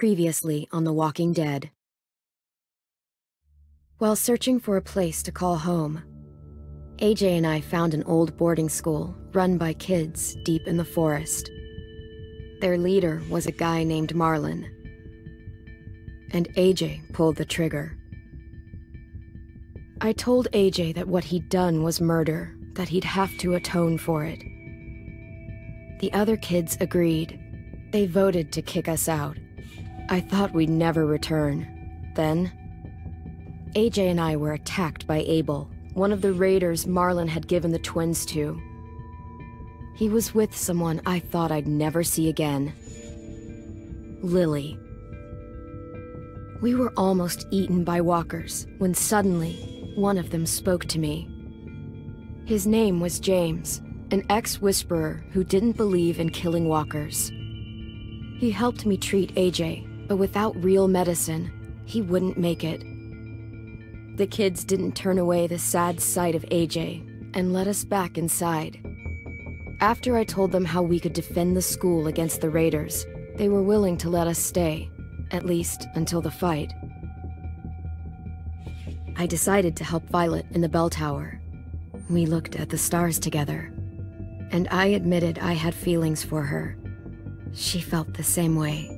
Previously on The Walking Dead. While searching for a place to call home, AJ and I found an old boarding school run by kids deep in the forest. Their leader was a guy named Marlon, and AJ pulled the trigger. I told AJ that what he'd done was murder, that he'd have to atone for it. The other kids agreed. They voted to kick us out. I thought we'd never return. Then, AJ and I were attacked by Abel, one of the raiders Marlon had given the twins to. He was with someone I thought I'd never see again. Lily. We were almost eaten by walkers when suddenly one of them spoke to me. His name was James, an ex-whisperer who didn't believe in killing walkers. He helped me treat AJ, but without real medicine, he wouldn't make it. The kids didn't turn away the sad sight of AJ and let us back inside. After I told them how we could defend the school against the raiders, they were willing to let us stay, at least until the fight. I decided to help Violet in the bell tower. We looked at the stars together, and I admitted I had feelings for her. She felt the same way.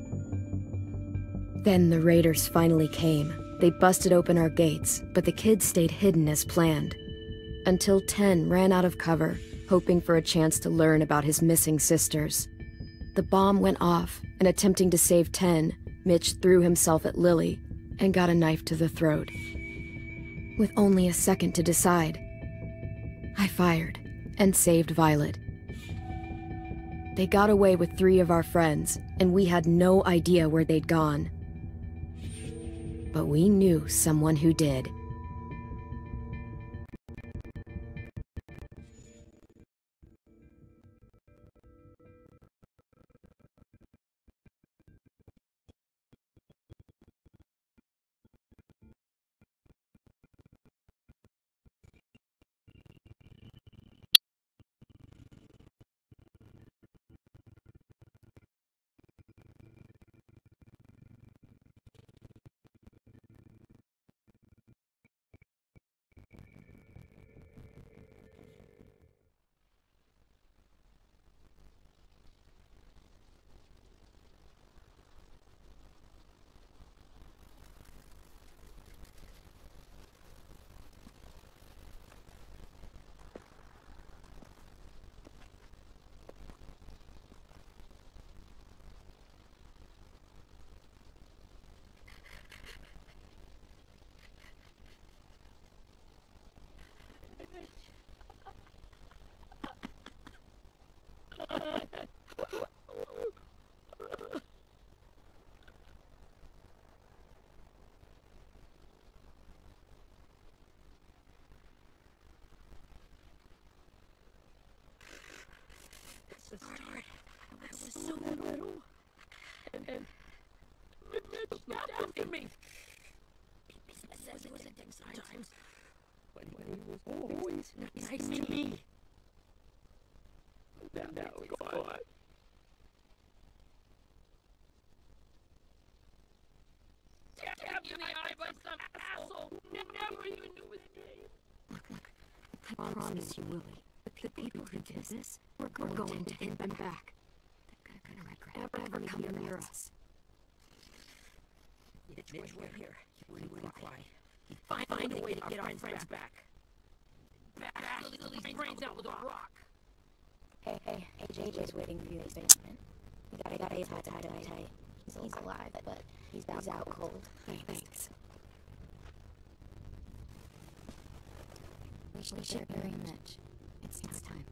Then the raiders finally came. They busted open our gates, but the kids stayed hidden as planned. Until 10 ran out of cover, hoping for a chance to learn about his missing sisters. The bomb went off, and attempting to save 10, Mitch threw himself at Lily and got a knife to the throat. With only a second to decide, I fired and saved Violet. They got away with 3 of our friends, and we had no idea where they'd gone. But we knew someone who did. I was so little, and Mitch snapped after me. He says it was a thing sometimes, but he was always nice to me. Now it's gone. Stabbed in the eye by some asshole who never even knew his name. Look, I promise you, Willie. The people who did this, we're going to hit them back. They're gonna regret ever coming near us. Mitch, we're here. He wouldn't cry. He'd find a way to get our friends back. Bash Lily's brains out with a rock. Hey, AJ's waiting for you in the basement. We gotta get tight. He's alive, but he's out cold. Thanks. We should bury Mitch. It's time.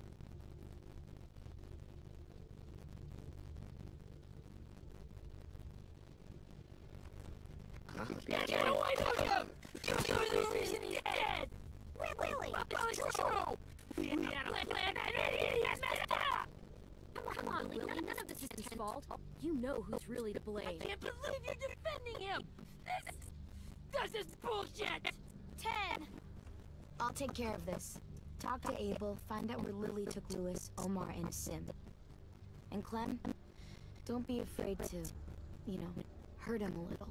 Get away from him! You're the reason he's dead! Lily, it's true! We had a plan and he has messed up! Come on, Willie. None of this is his fault. You know who's really to blame. I can't believe you're defending him! This is bullshit! 10! I'll take care of this. Talk to Abel, find out where Lily took Lewis, Omar, and Sim. And Clem, don't be afraid to, Hurt him a little.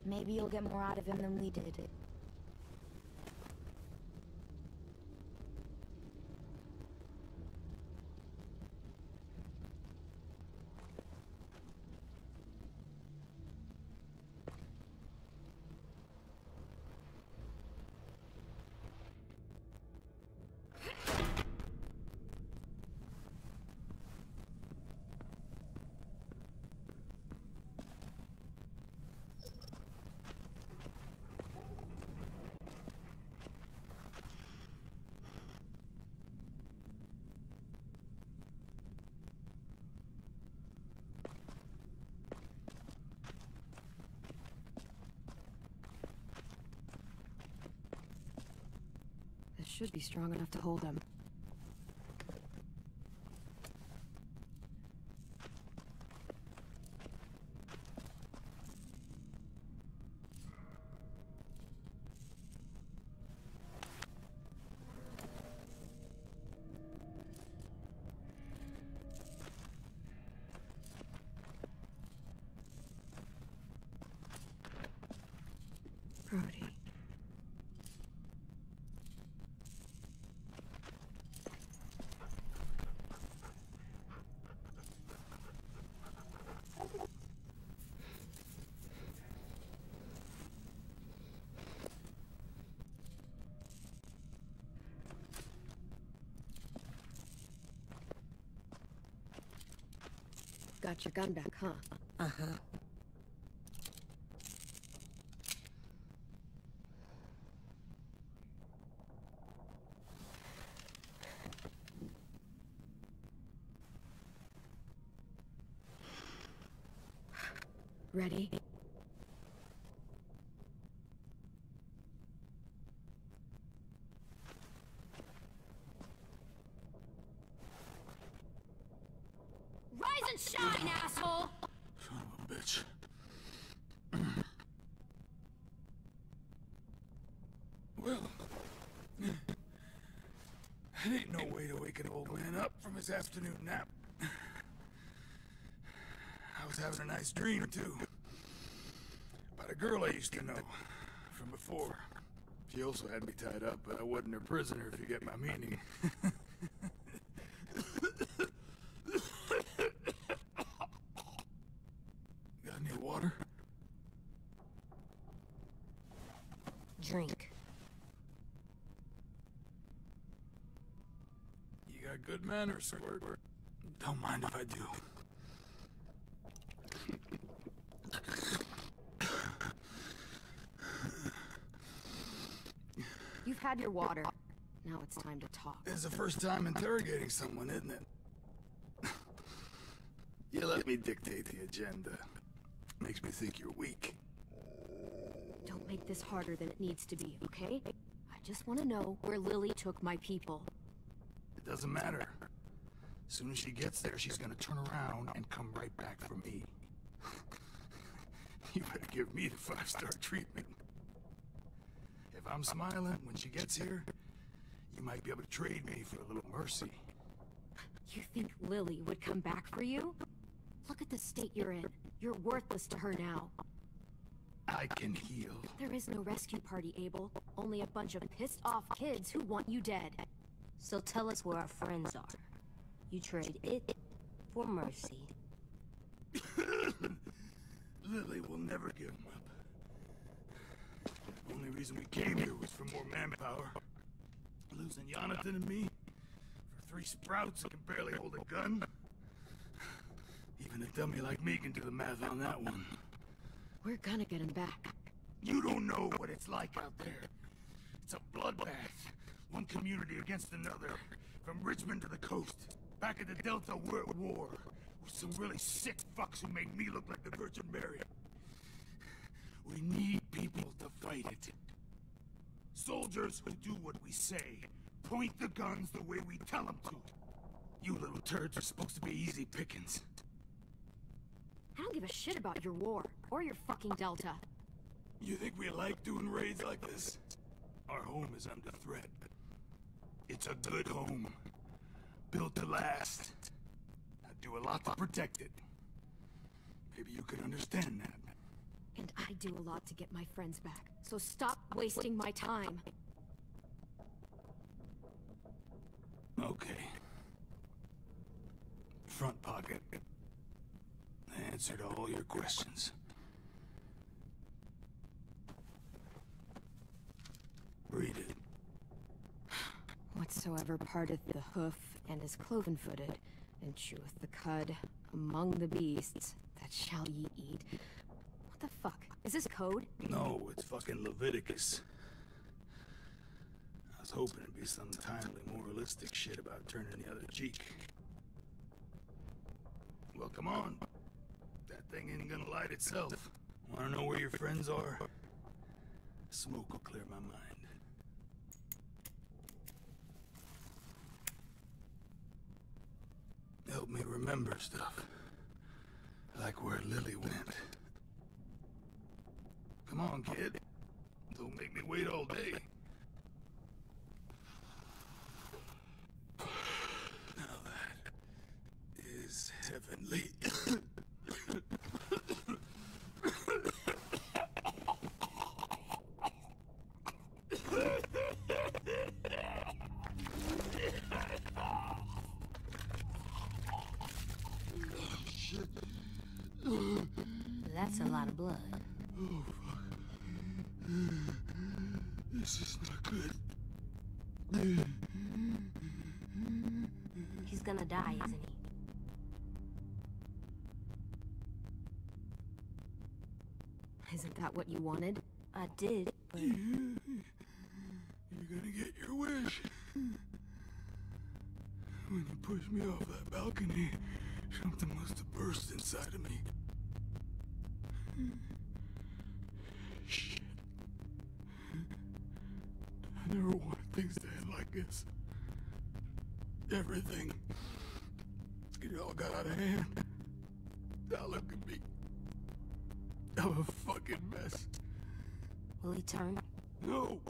Maybe you'll get more out of him than we did. This should be strong enough to hold him. Brody. Got your gun back, huh? Uh-huh. Ready? Rise and shine, asshole! Son of a bitch. Well, it ain't no way to wake an old man up from his afternoon nap. I was having a nice dream, too. About a girl I used to know from before. She also had me tied up, but I wasn't her prisoner, if you get my meaning. Got any water? Drink. You got good manners, Squirt. Don't mind if I do. You've had your water. Now it's time to talk. It's the first time interrogating someone, isn't it? You let me dictate the agenda. Makes me think you're weak. Don't make this harder than it needs to be, okay? I just want to know where Lily took my people. It doesn't matter. As soon as she gets there, she's gonna turn around and come right back for me. You better give me the 5-star treatment. If I'm smiling when she gets here, you might be able to trade me for a little mercy. You think Lily would come back for you? Look at the state you're in. You're worthless to her now. I can heal. There is no rescue party, Abel. Only a bunch of pissed-off kids who want you dead. So tell us where our friends are. You trade it for mercy. Lily will never give him up. The only reason we came here was for more manpower. Losing Jonathan and me for 3 sprouts who can barely hold a gun. Even a dummy like me can do the math on that one. We're gonna get him back. You don't know what it's like out there. It's a bloodbath. One community against another. From Richmond to the coast. Back at the Delta, we're at war. With some really sick fucks who make me look like the Virgin Mary. We need people to fight it. Soldiers who do what we say. Point the guns the way we tell them to. You little turds are supposed to be easy pickings. I don't give a shit about your war, or your fucking Delta. You think we like doing raids like this? Our home is under threat. It's a good home. Built to last. I do a lot to protect it. Maybe you could understand that. I do a lot to get my friends back, so stop wasting my time. Okay. Front pocket. Answer to all your questions. Read it. Whatsoever parteth the hoof and is cloven-footed, and cheweth the cud among the beasts, that shall ye eat. What the fuck? Is this code? No, it's fucking Leviticus. I was hoping it'd be some timely, moralistic shit about turning the other cheek. Well, come on. That thing ain't gonna light itself. Wanna know where your friends are? Smoke will clear my mind. Help me remember stuff. Like where Lily went. Come on, kid. Don't make me wait all day. Now that is heavenly. That's a lot of blood. Oh, fuck. This is not good. He's gonna die, isn't he? Isn't that what you wanted? I did, but... You're gonna get your wish. When you pushed me off that balcony, something must have burst inside of me. Shit. I never wanted things to end like this. Everything. It all got out of hand. Now look at me. I'm a fucking mess. Will he turn? No.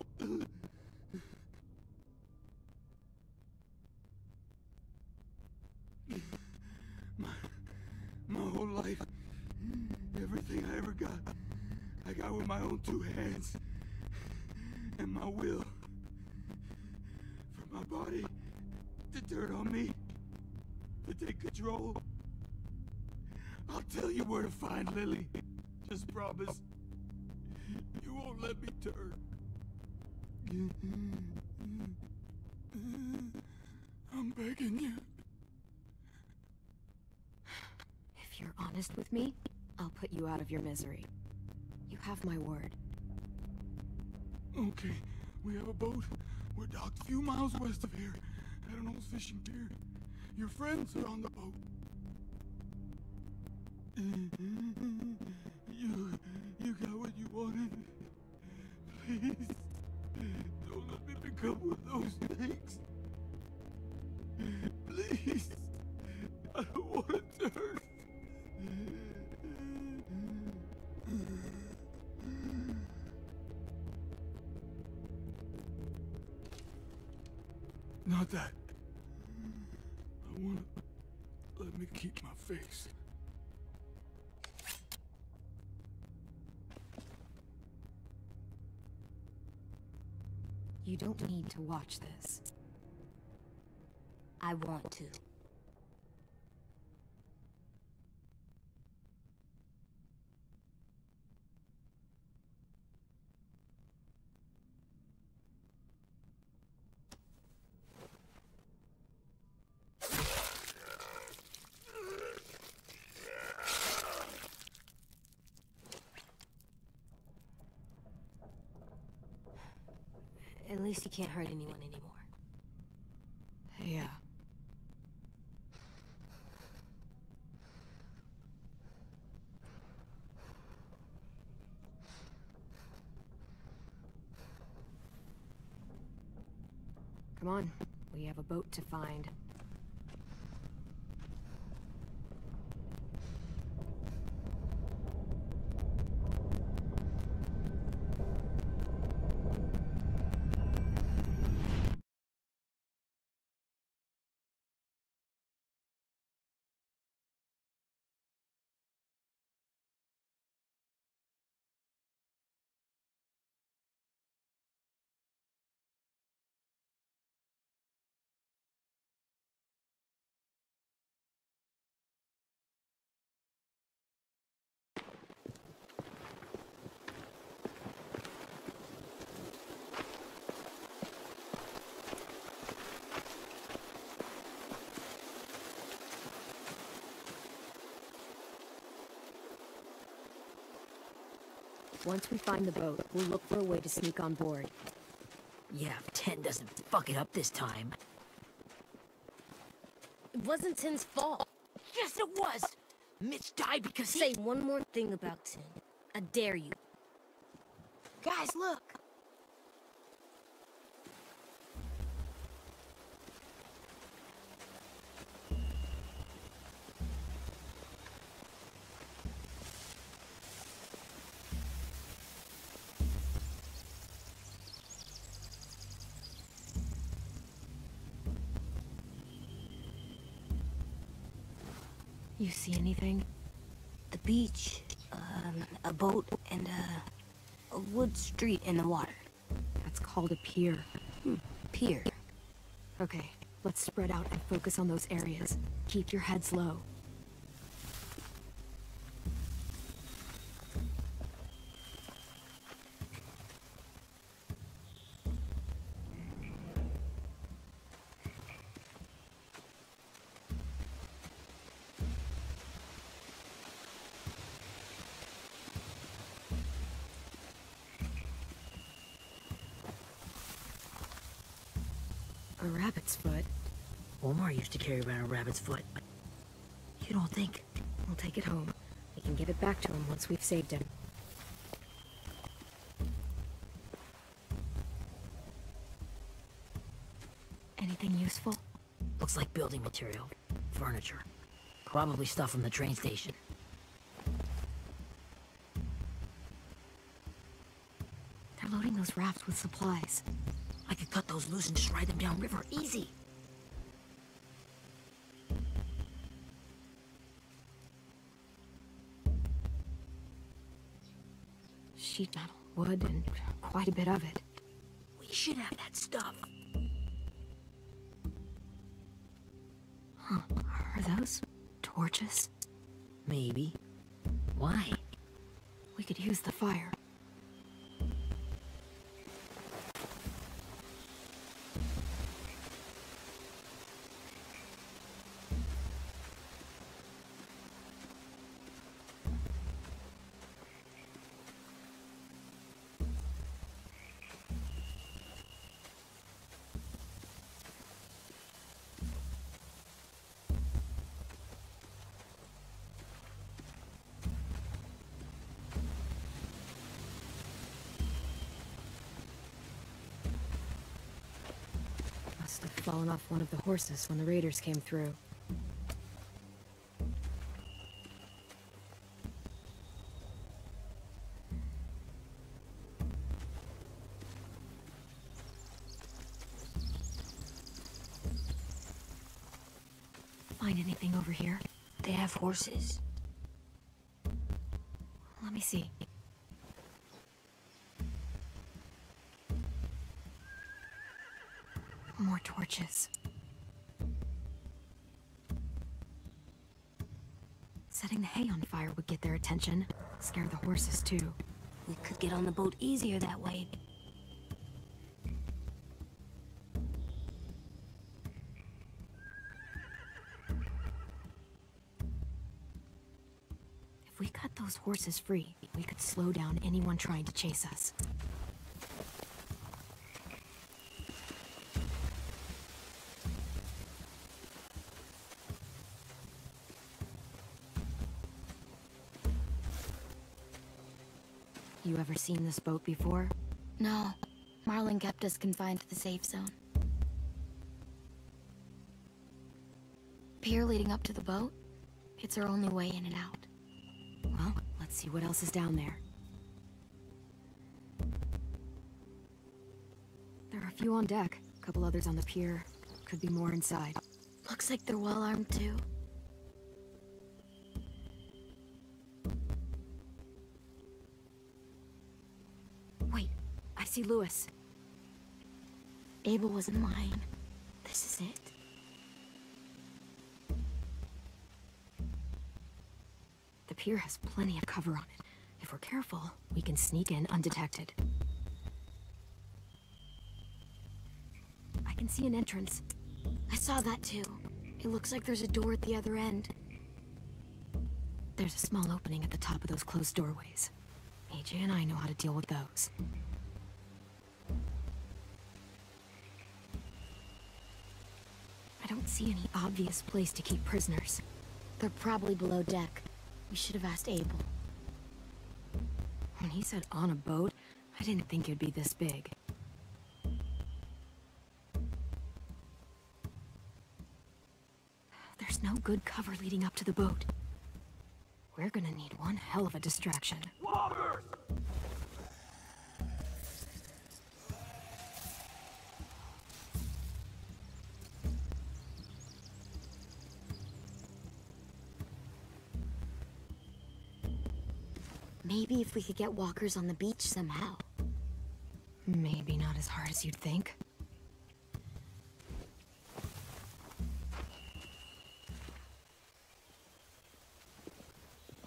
My whole life, everything I ever got, I got with my own two hands and my will. For my body to turn on me, to take control. I'll tell you where to find Lily. Just promise you won't let me turn. I'm begging you. If you're honest with me, I'll put you out of your misery. You have my word. Okay, we have a boat. We're docked a few miles west of here, at an old fishing pier. Your friends are on the boat. You got what you wanted. Please, don't let me become one of those things. Please, I don't want to turn. Not that. I want to let me keep my face. You don't need to watch this. I want to. At least he can't hurt anyone anymore. Yeah. Come on, we have a boat to find. Once we find the boat, we'll look for a way to sneak on board. Yeah, if 10 doesn't fuck it up this time. It wasn't Tin's fault. Yes, it was! Mitch died because Say one more thing about Tin. I dare you. Guys, look! You see anything? The beach, a boat, and a wood street in the water. That's called a pier. Pier. Okay, let's spread out and focus on those areas. Keep your heads low. A rabbit's foot. Omar used to carry around a rabbit's foot. You don't think? We'll take it home. We can give it back to him once we've saved him. Anything useful? Looks like building material. Furniture. Probably stuff from the train station. They're loading those rafts with supplies. I could cut those loose and just ride them downriver. Easy. Sheet metal, wood, and quite a bit of it. We should have that stuff. Huh. Are those torches? Maybe. Why? We could use the fire. Must have fallen off one of the horses when the raiders came through. Find anything over here? They have horses. Let me see. More torches. Setting the hay on fire would get their attention. Scare the horses, too. We could get on the boat easier that way. If we cut those horses free, we could slow down anyone trying to chase us. You ever seen this boat before? No. Marlin kept us confined to the safe zone. Pier leading up to the boat? It's our only way in and out. Well, let's see what else is down there. There are a few on deck, a couple others on the pier. Could be more inside. Looks like they're well armed too. Wait, I see Lewis. Abel was in mine. This is it. The pier has plenty of cover on it. If we're careful, we can sneak in undetected. I can see an entrance. I saw that too. It looks like there's a door at the other end. There's a small opening at the top of those closed doorways. AJ and I know how to deal with those. I don't see any obvious place to keep prisoners. They're probably below deck. We should have asked Abel. When he said on a boat, I didn't think it'd be this big. There's no good cover leading up to the boat. We're gonna need one hell of a distraction. Walkers! Maybe if we could get walkers on the beach somehow. Maybe not as hard as you'd think.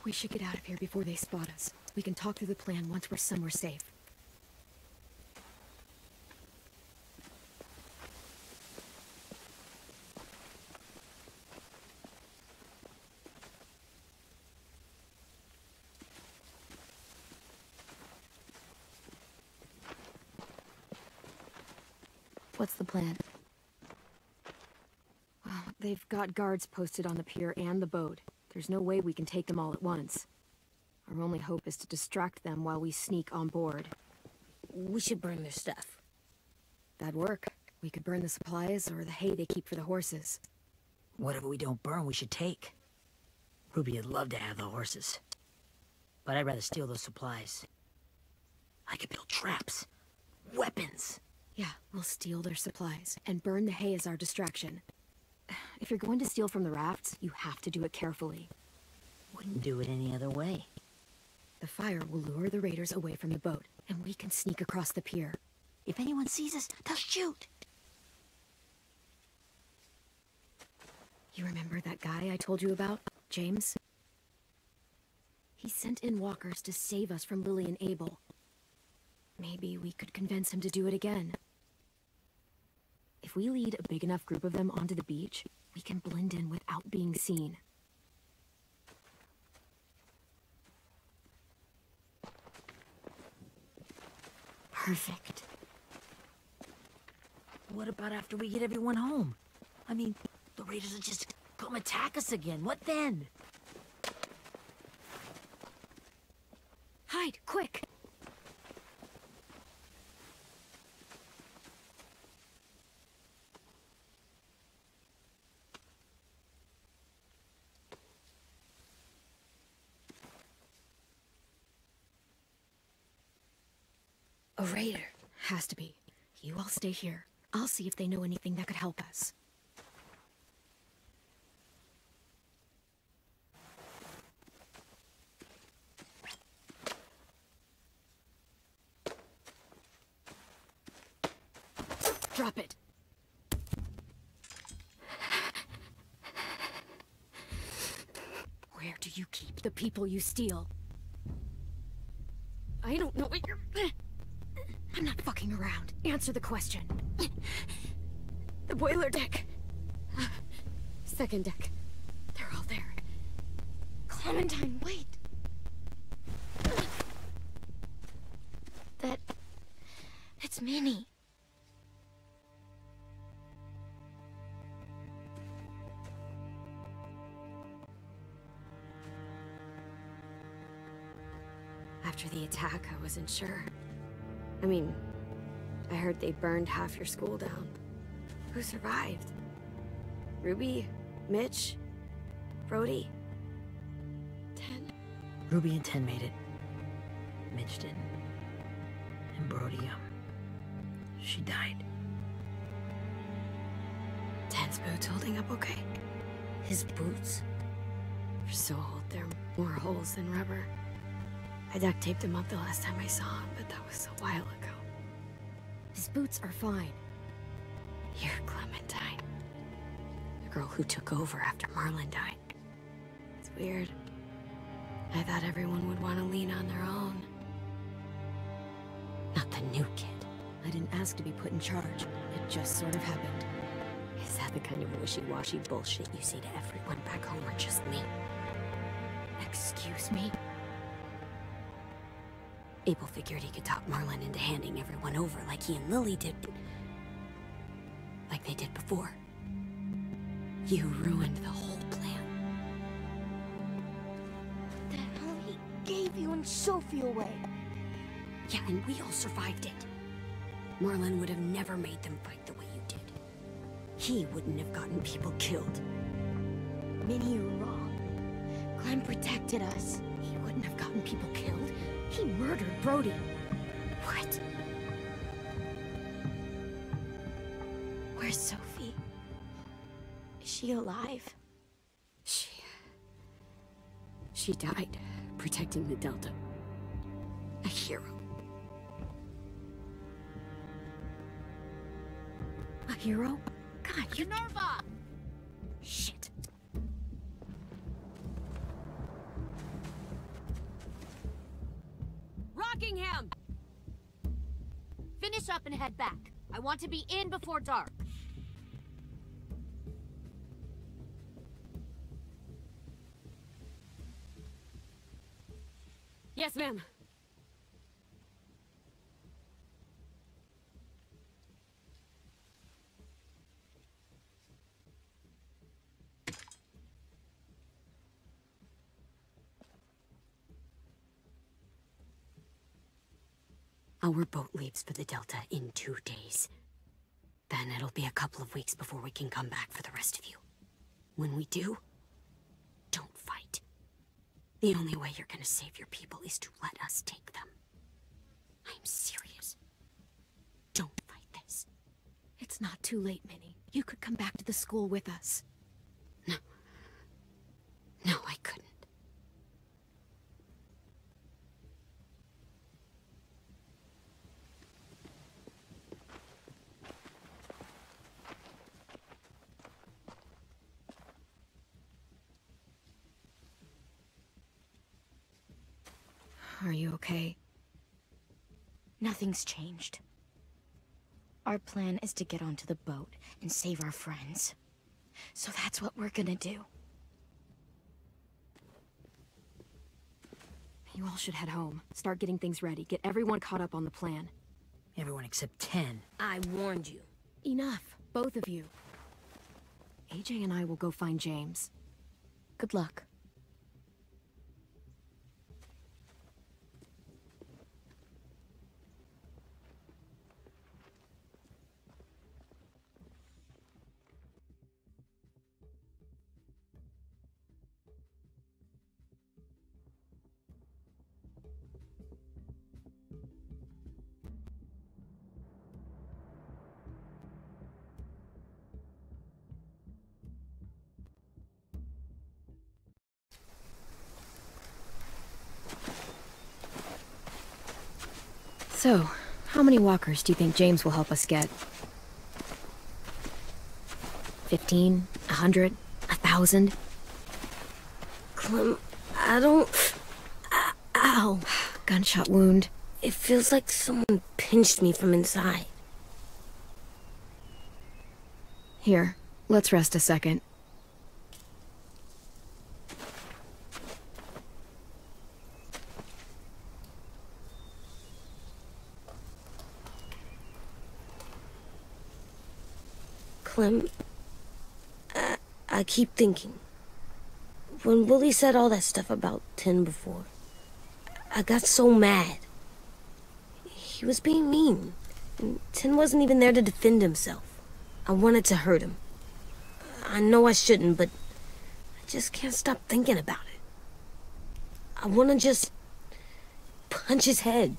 We should get out of here before they spot us. We can talk through the plan once we're somewhere safe. What's the plan? Well, they've got guards posted on the pier and the boat. There's no way we can take them all at once. Our only hope is to distract them while we sneak on board. We should burn their stuff. That'd work. We could burn the supplies or the hay they keep for the horses. Whatever we don't burn, we should take. Ruby would love to have the horses. But I'd rather steal those supplies. I could build traps. Weapons. Yeah, we'll steal their supplies and burn the hay as our distraction. If you're going to steal from the rafts, you have to do it carefully. Wouldn't do it any other way. The fire will lure the raiders away from the boat, and we can sneak across the pier. If anyone sees us, they'll shoot. You remember that guy I told you about, James? He sent in walkers to save us from Lily and Abel. Maybe we could convince him to do it again. If we lead a big enough group of them onto the beach, we can blend in without being seen. Perfect. What about after we get everyone home? I mean, the raiders will just come attack us again. What then? Hide, quick! A raider. Has to be. You all stay here. I'll see if they know anything that could help us. Drop it. Where do you keep the people you steal? I don't know what you're... I'm not fucking around. Answer the question. The boiler deck. Second deck. They're all there. Clementine, wait. It's Minnie. After the attack, I wasn't sure. I mean, I heard they burned half your school down. Who survived? Ruby? Mitch? Brody? 10? Ruby and 10 made it. Mitch didn't. And Brody, she died. 10's boots holding up okay? His boots? They're so old, they're more holes than rubber. I duct taped him up the last time I saw him, but that was a while ago. His boots are fine. You're Clementine. The girl who took over after Marlon died. It's weird. I thought everyone would want to lean on their own. Not the new kid. I didn't ask to be put in charge. It just sort of happened. Is that the kind of wishy-washy bullshit you say to everyone back home or just me? Excuse me? Abel figured he could talk Marlon into handing everyone over like he and Lily did. Like they did before. You ruined the whole plan. The hell he gave you and Sophie away. Yeah, and we all survived it. Marlon would have never made them fight the way you did. He wouldn't have gotten people killed. Minnie, you're wrong. Clem protected us. He wouldn't have gotten people killed. He murdered Brody. What? Where's Sophie? Is she alive? She died protecting the Delta. A hero. A hero? God, you... Minerva! Shit. Rockingham! Finish up and head back. I want to be in before dark. Yes, ma'am. Our boat leaves for the Delta in 2 days. Then it'll be a couple of weeks before we can come back for the rest of you. When we do, don't fight. The only way you're gonna save your people is to let us take them. I'm serious. Don't fight this. It's not too late, Minnie. You could come back to the school with us. No. No, I couldn't. Are you okay? Nothing's changed. Our plan is to get onto the boat and save our friends. So that's what we're gonna do. You all should head home. Start getting things ready. Get everyone caught up on the plan. Everyone except 10. I warned you. Enough, both of you. AJ and I will go find James. Good luck. So, how many walkers do you think James will help us get? 15? 100? 1,000? Clem, I don't... Ow. Gunshot wound. It feels like someone pinched me from inside. Here, let's rest a second. Clem, I keep thinking. When Willie said all that stuff about 10 before, I got so mad. He was being mean, and 10 wasn't even there to defend himself. I wanted to hurt him. I know I shouldn't, but I just can't stop thinking about it. I want to just punch his head.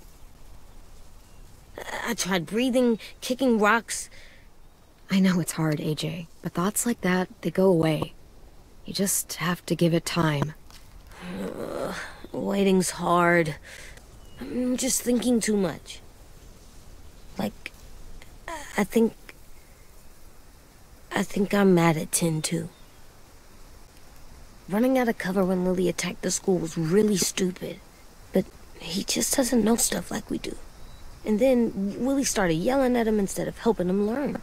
I tried breathing, kicking rocks. I know it's hard, AJ, but thoughts like that, they go away. You just have to give it time. Waiting's hard. I'm just thinking too much. Like, I think I'm mad at 10 too. Running out of cover when Lily attacked the school was really stupid. But he just doesn't know stuff like we do. And then Willie started yelling at him instead of helping him learn.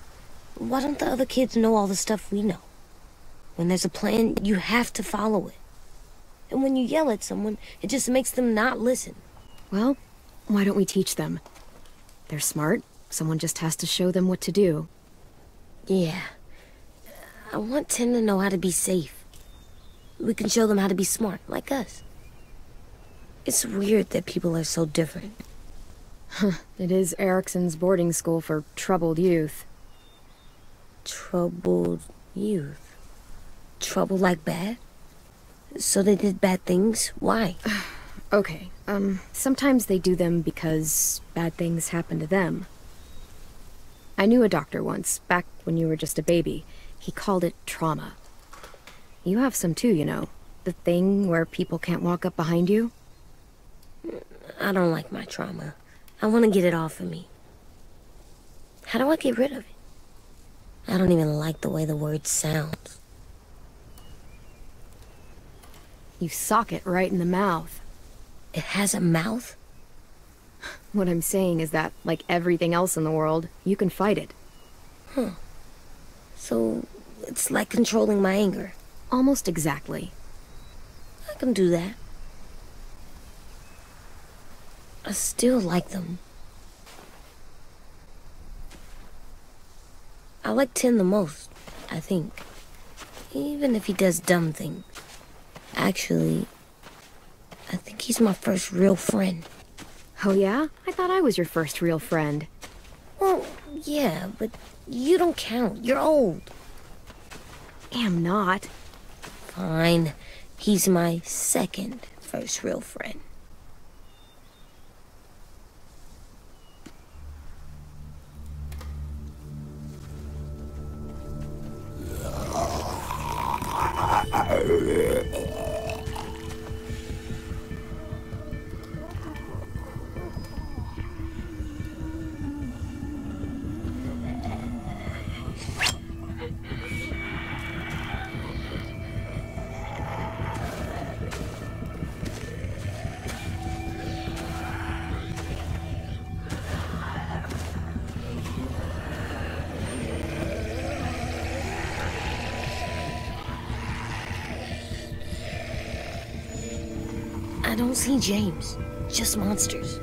Why don't the other kids know all the stuff we know? When there's a plan, you have to follow it. And when you yell at someone, it just makes them not listen. Well, Why don't we teach them? They're smart. Someone just has to show them what to do. Yeah. I want Tim to know how to be safe. We can show them how to be smart, like us. It's weird that people are so different. It is Erickson's boarding school for troubled youth. Troubled youth? Trouble like bad? So they did bad things? Why? Okay, sometimes they do them because bad things happen to them. I knew a doctor once, back when you were just a baby. He called it trauma. You have some too, you know. The thing where people can't walk up behind you. I don't like my trauma. I want to get it off of me. How do I get rid of it? I don't even like the way the word sounds. You sock it right in the mouth. It has a mouth? What I'm saying is that, like everything else in the world, you can fight it. Huh. So, it's like controlling my anger. Almost exactly. I can do that. I still like them. I like Tim the most, I think. Even if he does dumb things. Actually, I think he's my first real friend. Oh yeah? I thought I was your first real friend. Well, yeah, but you don't count. You're old. Am not. Fine. He's my second first real friend. I don't see James, just monsters.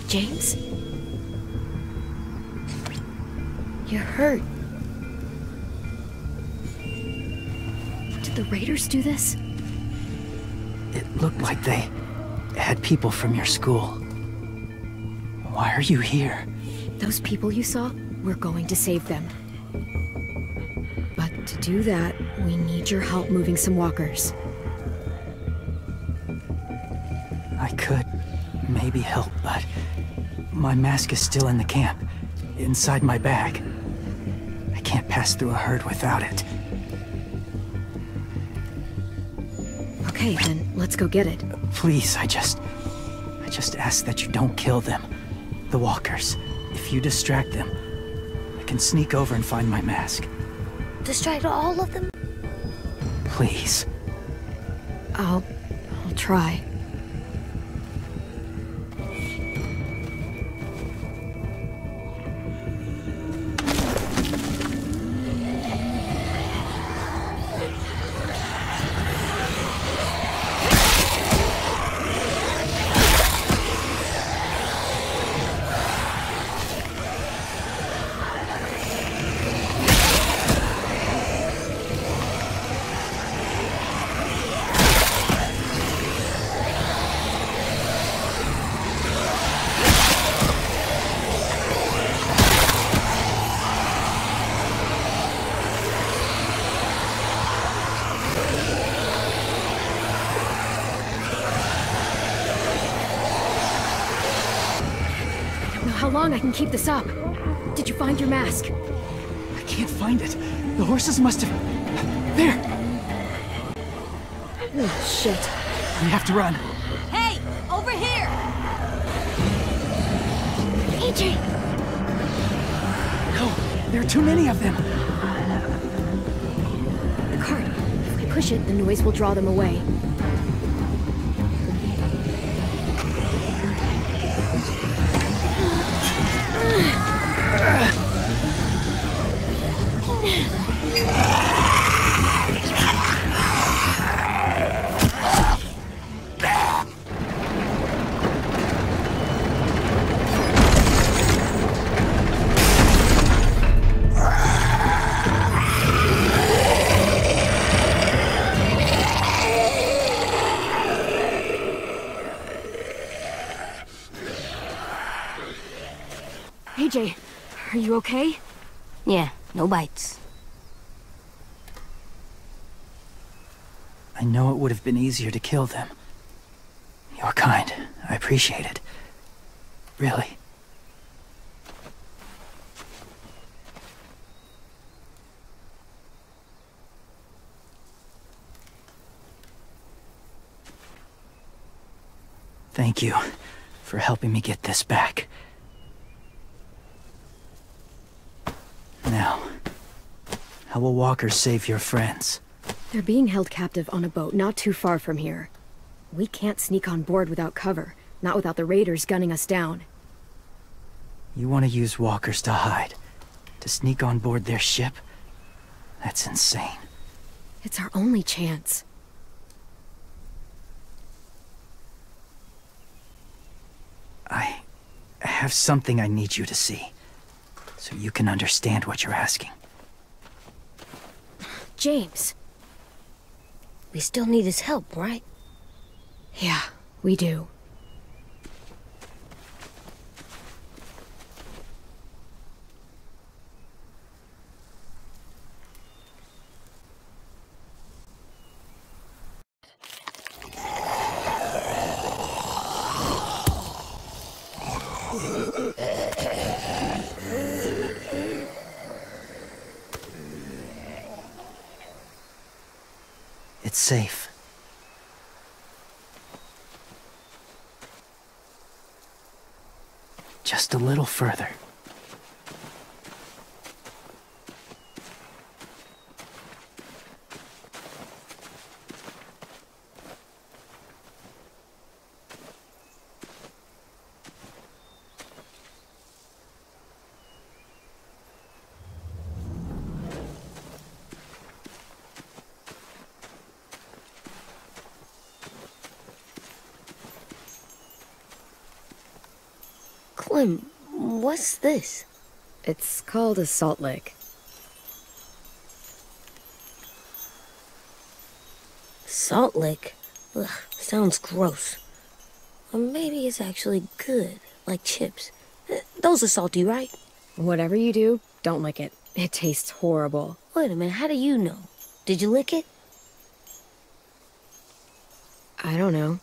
James? You're hurt. Did the Raiders do this? It looked like they had people from your school. Why are you here? Those people you saw, we're going to save them. But to do that, we need your help moving some walkers. I could maybe help, but my mask is still in the camp, inside my bag. I can't pass through a herd without it. Okay, then let's go get it. Please, I just ask that you don't kill them. The walkers. If you distract them, I can sneak over and find my mask. Distract all of them? Please. I'll try. How long I can keep this up? Did you find your mask? I can't find it. The horses must have... There! Oh, shit. We have to run. Hey, over here! AJ! No, there are too many of them. The cart. If we push it, the noise will draw them away. AJ, are you okay? Yeah, no bites. I know it would have been easier to kill them. You're kind. I appreciate it. Really. Thank you for helping me get this back. Now, how will walkers save your friends? They're being held captive on a boat not too far from here. We can't sneak on board without cover, not without the raiders gunning us down. You want to use walkers to hide? To sneak on board their ship? That's insane. It's our only chance. I have something I need you to see, so you can understand what you're asking. James. We still need his help, right? Yeah, we do. It's safe. Just a little further. Clem, what's this? It's called a salt lick. Salt lick? Ugh, sounds gross. Or maybe it's actually good, like chips. Those are salty, right? Whatever you do, don't lick it. It tastes horrible. Wait a minute, how do you know? Did you lick it? I don't know.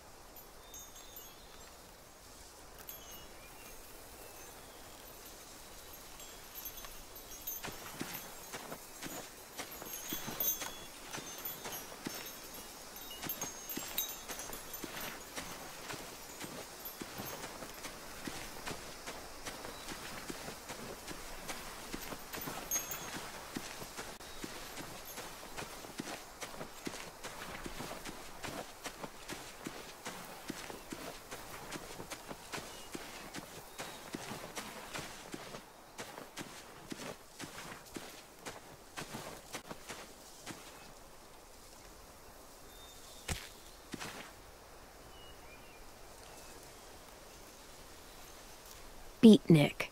Beatnik.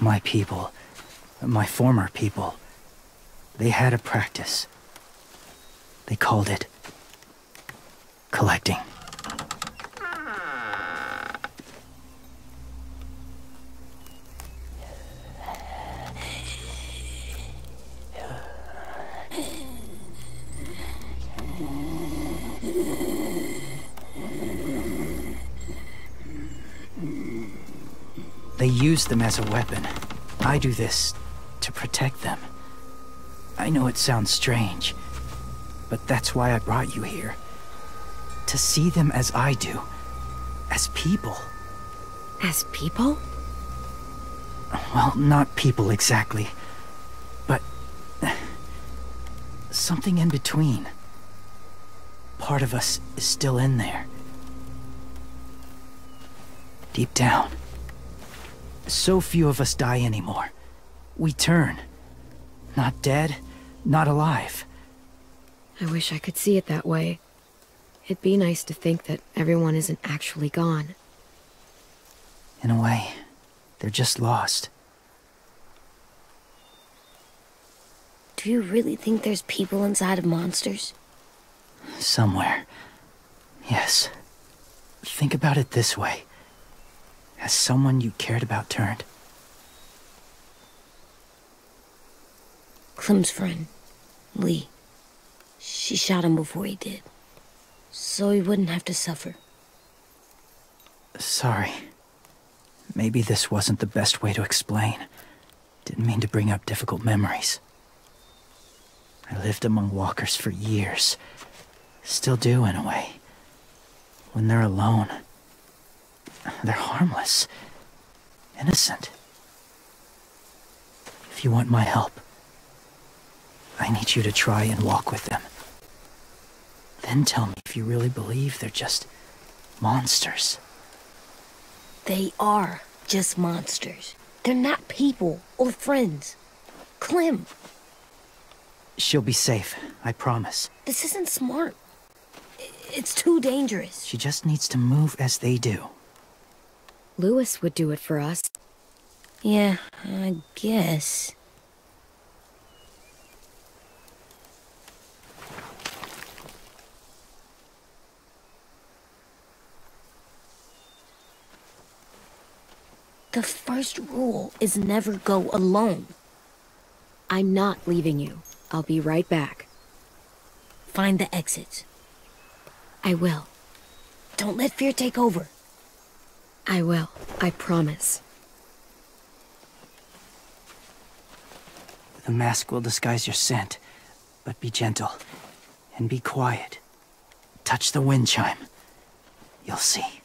My people, my former people, they had a practice. They called it collecting. They use them as a weapon. I do this to protect them. I know it sounds strange, but that's why I brought you here. To see them as I do. As people. As people? Well, not people exactly, but something in between. Part of us is still in there. Deep down. So few of us die anymore. We turn. Not dead, not alive. I wish I could see it that way. It'd be nice to think that everyone isn't actually gone. In a way, they're just lost. Do you really think there's people inside of monsters? Somewhere. Yes. Think about it this way. Has someone you cared about turned? Clem's friend, Lee. She shot him before he did, so he wouldn't have to suffer. Sorry. Maybe this wasn't the best way to explain. Didn't mean to bring up difficult memories. I lived among walkers for years. Still do, in a way. When they're alone, they're harmless. Innocent. If you want my help, I need you to try and walk with them. Then tell me if you really believe they're just monsters. They are just monsters. They're not people or friends. Clem, She'll be safe, I promise. this isn't smart. It's too dangerous. She just needs to move as they do. Lewis would do it for us. Yeah, I guess. The first rule is never go alone. I'm not leaving you. I'll be right back. Find the exits. I will. Don't let fear take over. I will. I promise. The mask will disguise your scent, but be gentle and be quiet. Touch the wind chime. You'll see.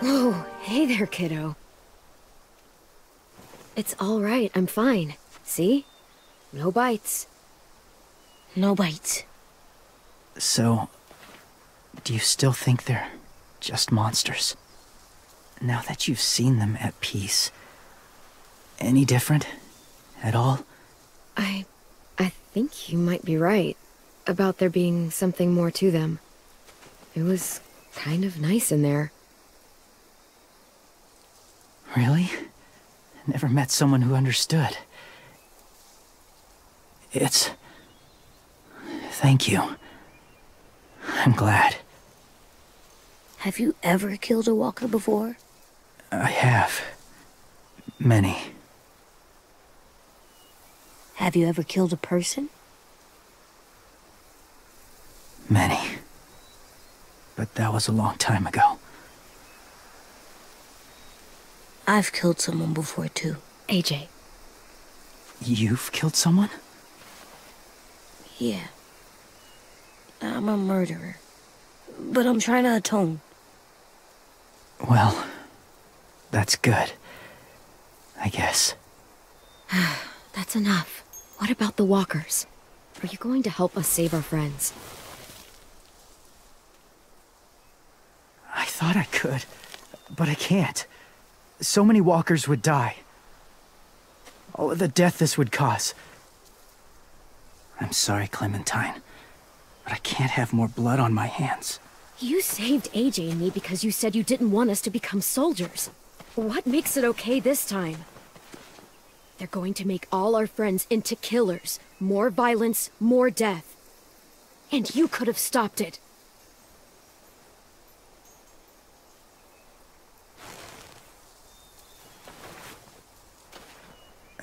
Whoa, hey there, kiddo. It's all right, I'm fine. See? No bites. No bites. So, do you still think they're just monsters? Now that you've seen them at peace, any different at all? I think you might be right about there being something more to them. It was kind of nice in there. Really? Never met someone who understood. Thank you. I'm glad. Have you ever killed a walker before? I have. Many. Have you ever killed a person? Many. But that was a long time ago. I've killed someone before, too. AJ. You've killed someone? Yeah. I'm a murderer. But I'm trying to atone. Well, that's good. I guess. That's enough. What about the walkers? Are you going to help us save our friends? I thought I could, but I can't. So many walkers would die. Oh, the death this would cause. I'm sorry, Clementine, but I can't have more blood on my hands. You saved AJ and me because you said you didn't want us to become soldiers. What makes it okay this time? They're going to make all our friends into killers. More violence, more death. And you could have stopped it.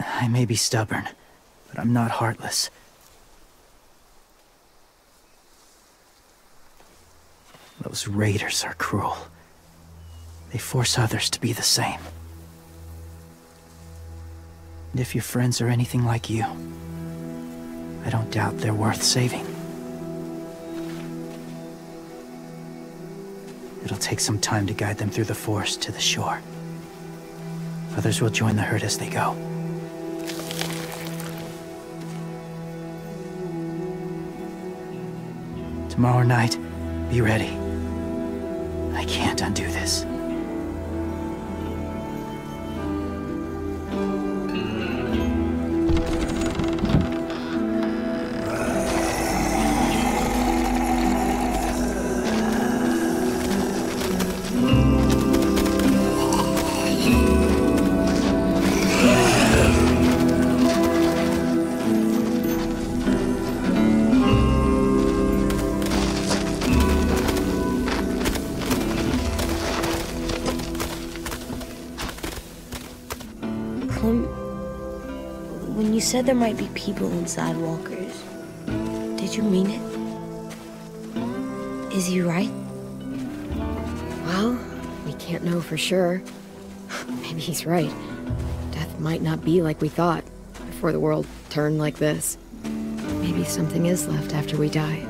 I may be stubborn, but I'm not heartless. Those raiders are cruel. They force others to be the same. And if your friends are anything like you, I don't doubt they're worth saving. It'll take some time to guide them through the forest to the shore. Others will join the herd as they go. Tomorrow night, be ready. I can't undo this. When you said there might be people inside walkers, did you mean it? Is he right? Well, we can't know for sure. Maybe he's right. Death might not be like we thought before the world turned like this. Maybe something is left after we die.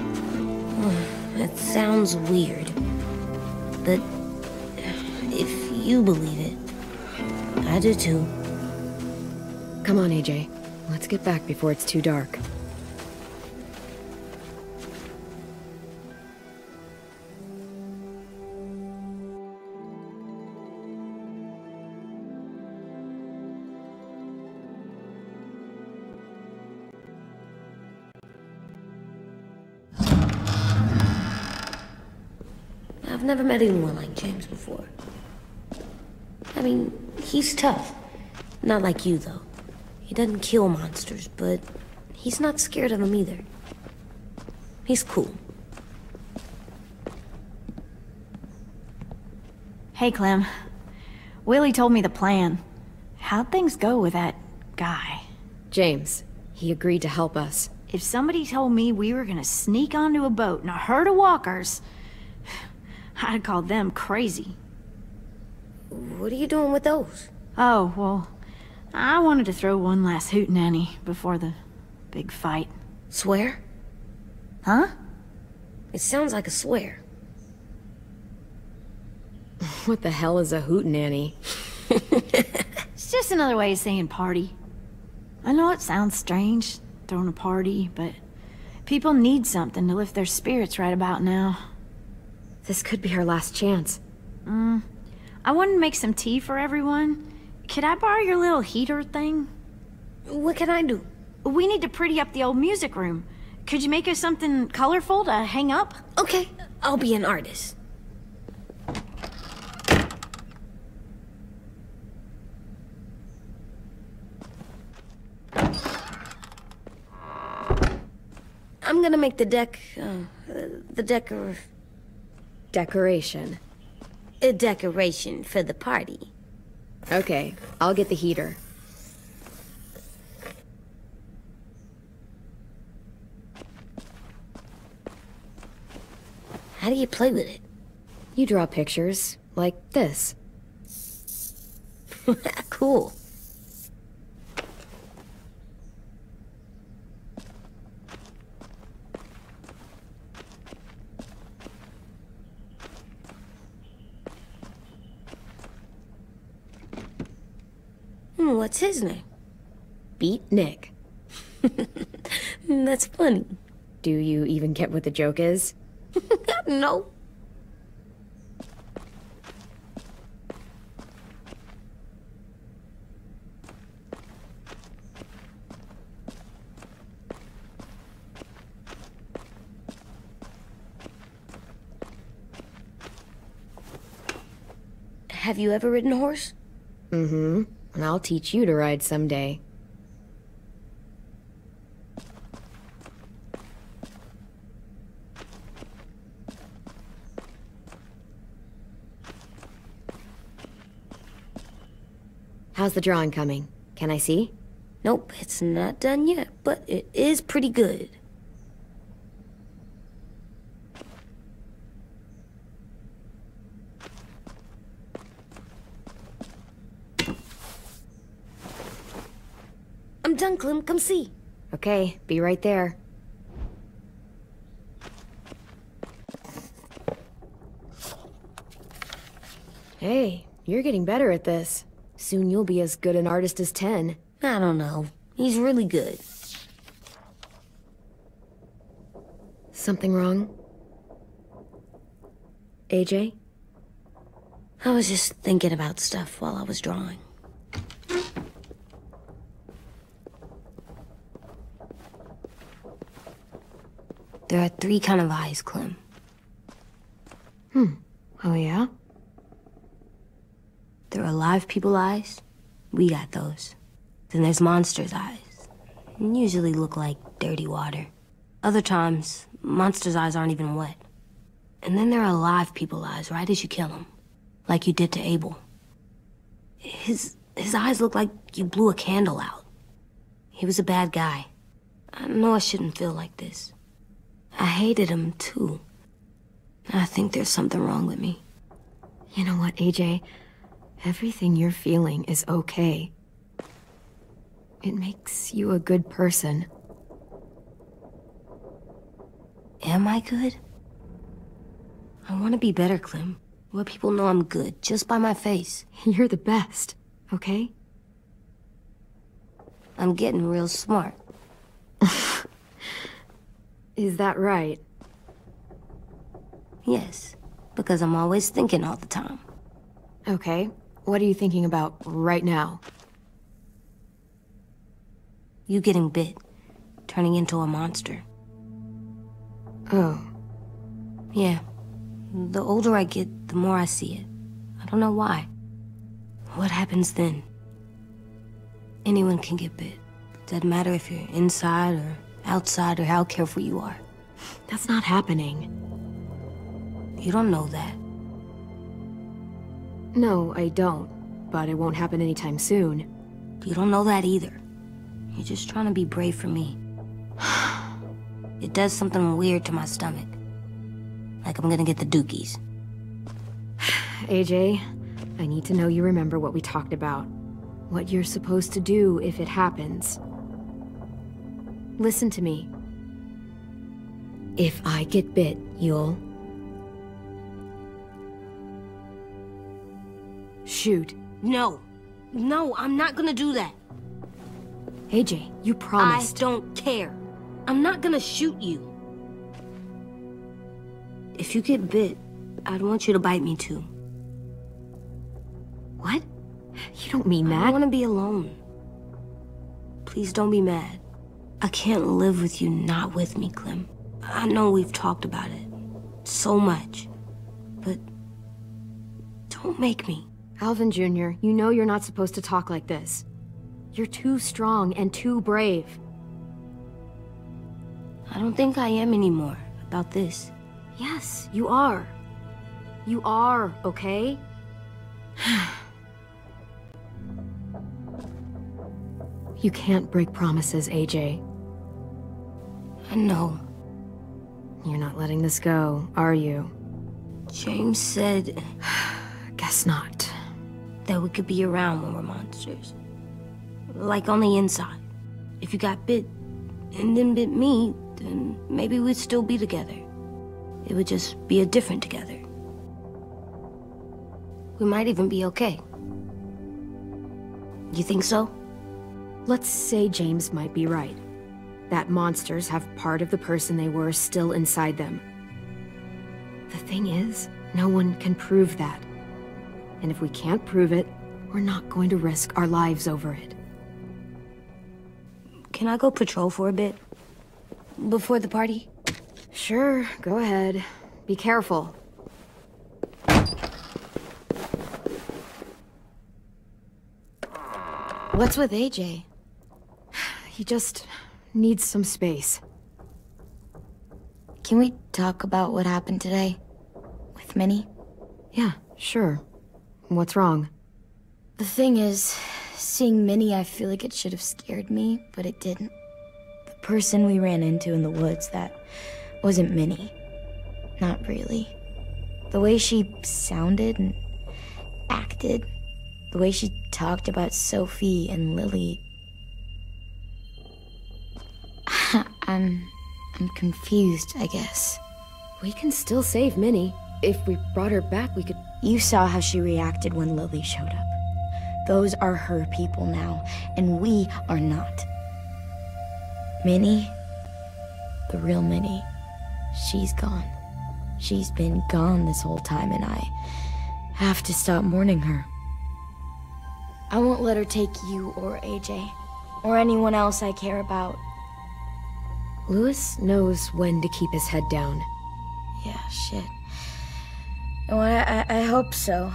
That sounds weird. But if you believe it, I do too. Come on, AJ. Let's get back before it's too dark. I've never met anyone like James before. I mean, he's tough. Not like you, though. He doesn't kill monsters, but he's not scared of them either. He's cool. Hey, Clem. Willie told me the plan. How'd things go with that guy? James. He agreed to help us. If somebody told me we were gonna sneak onto a boat in a herd of walkers, I'd call them crazy. What are you doing with those? Oh, well, I wanted to throw one last hootenanny before the big fight. Swear? Huh? It sounds like a swear. What the hell is a hootenanny? It's just another way of saying party. I know it sounds strange, throwing a party, but people need something to lift their spirits right about now. This could be our last chance. I wanted to make some tea for everyone. Could I borrow your little heater thing? What can I do? We need to pretty up the old music room. Could you make us something colorful to hang up? Okay, I'll be an artist. I'm gonna make the Decoration. a decoration for the party. Okay, I'll get the heater. How do you play with it? You draw pictures, like this. Cool. What's his name? Beat Nick. That's funny. Do you even get what the joke is? No. Have you ever ridden a horse? Mm-hmm. And I'll teach you to ride someday. How's the drawing coming? Can I see? Nope, it's not done yet, but it is pretty good. I'm done, Clem. Come see. Okay, be right there. Hey, you're getting better at this. Soon you'll be as good an artist as 10. I don't know. He's really good. Something wrong? AJ? I was just thinking about stuff while I was drawing. There are 3 kinds of eyes, Clem. Oh yeah? There are alive people eyes. We got those. Then there's monsters' eyes. Usually look like dirty water. Other times, monsters' eyes aren't even wet. And then there are alive people eyes right as you kill them. Like you did to Abel. His eyes look like you blew a candle out. He was a bad guy. I know I shouldn't feel like this. I hated him, too. I think there's something wrong with me. You know what, AJ? Everything you're feeling is okay. It makes you a good person. Am I good? I want to be better, Clem. Let people know I'm good, just by my face. You're the best, okay? I'm getting real smart. Is that right? Yes, because I'm always thinking all the time. Okay. What are you thinking about right now? You getting bit, turning into a monster. Oh. Yeah. The older I get, the more I see it. I don't know why. What happens then? Anyone can get bit. Doesn't matter if you're inside or outside or how careful you are. That's not happening. You don't know that. No, I don't. But it won't happen anytime soon. You don't know that either. You're just trying to be brave for me. It does something weird to my stomach. Like I'm gonna get the dookies. AJ, I need to know you remember what we talked about. What you're supposed to do if it happens. Listen to me. If I get bit, you'll... shoot. No. No, I'm not gonna do that. AJ, you promised. I don't care. I'm not gonna shoot you. If you get bit, I'd want you to bite me too. What? You don't mean that. I want to be alone. Please don't be mad. I can't live with you not with me, Clem. I know we've talked about it so much, but don't make me. Alvin Jr., you know you're not supposed to talk like this. You're too strong and too brave. I don't think I am anymore about this. Yes, you are. You are, okay? You can't break promises, AJ. I know. You're not letting this go, are you? James said Guess not. that we could be around when we're monsters. Like on the inside. If you got bit and then bit me, then maybe we'd still be together. It would just be a different together. We might even be okay. You think so? Let's say James might be right. That monsters have part of the person they were still inside them. The thing is, no one can prove that. And if we can't prove it, we're not going to risk our lives over it. Can I go patrol for a bit? Before the party? Sure, go ahead. Be careful. What's with AJ? He just needs some space. Can we talk about what happened today? With Minnie? Yeah, sure. What's wrong? The thing is, seeing Minnie, I feel like it should have scared me, but it didn't. The person we ran into in the woods, that wasn't Minnie. Not really. The way she sounded and acted, the way she talked about Sophie and Lily. I'm confused, I guess. We can still save Minnie. If we brought her back, we could... You saw how she reacted when Lily showed up. Those are her people now, and we are not. Minnie, the real Minnie, she's gone. She's been gone this whole time, and I have to stop mourning her. I won't let her take you or AJ, or anyone else I care about. Louis knows when to keep his head down. Yeah, shit. Oh, I hope so.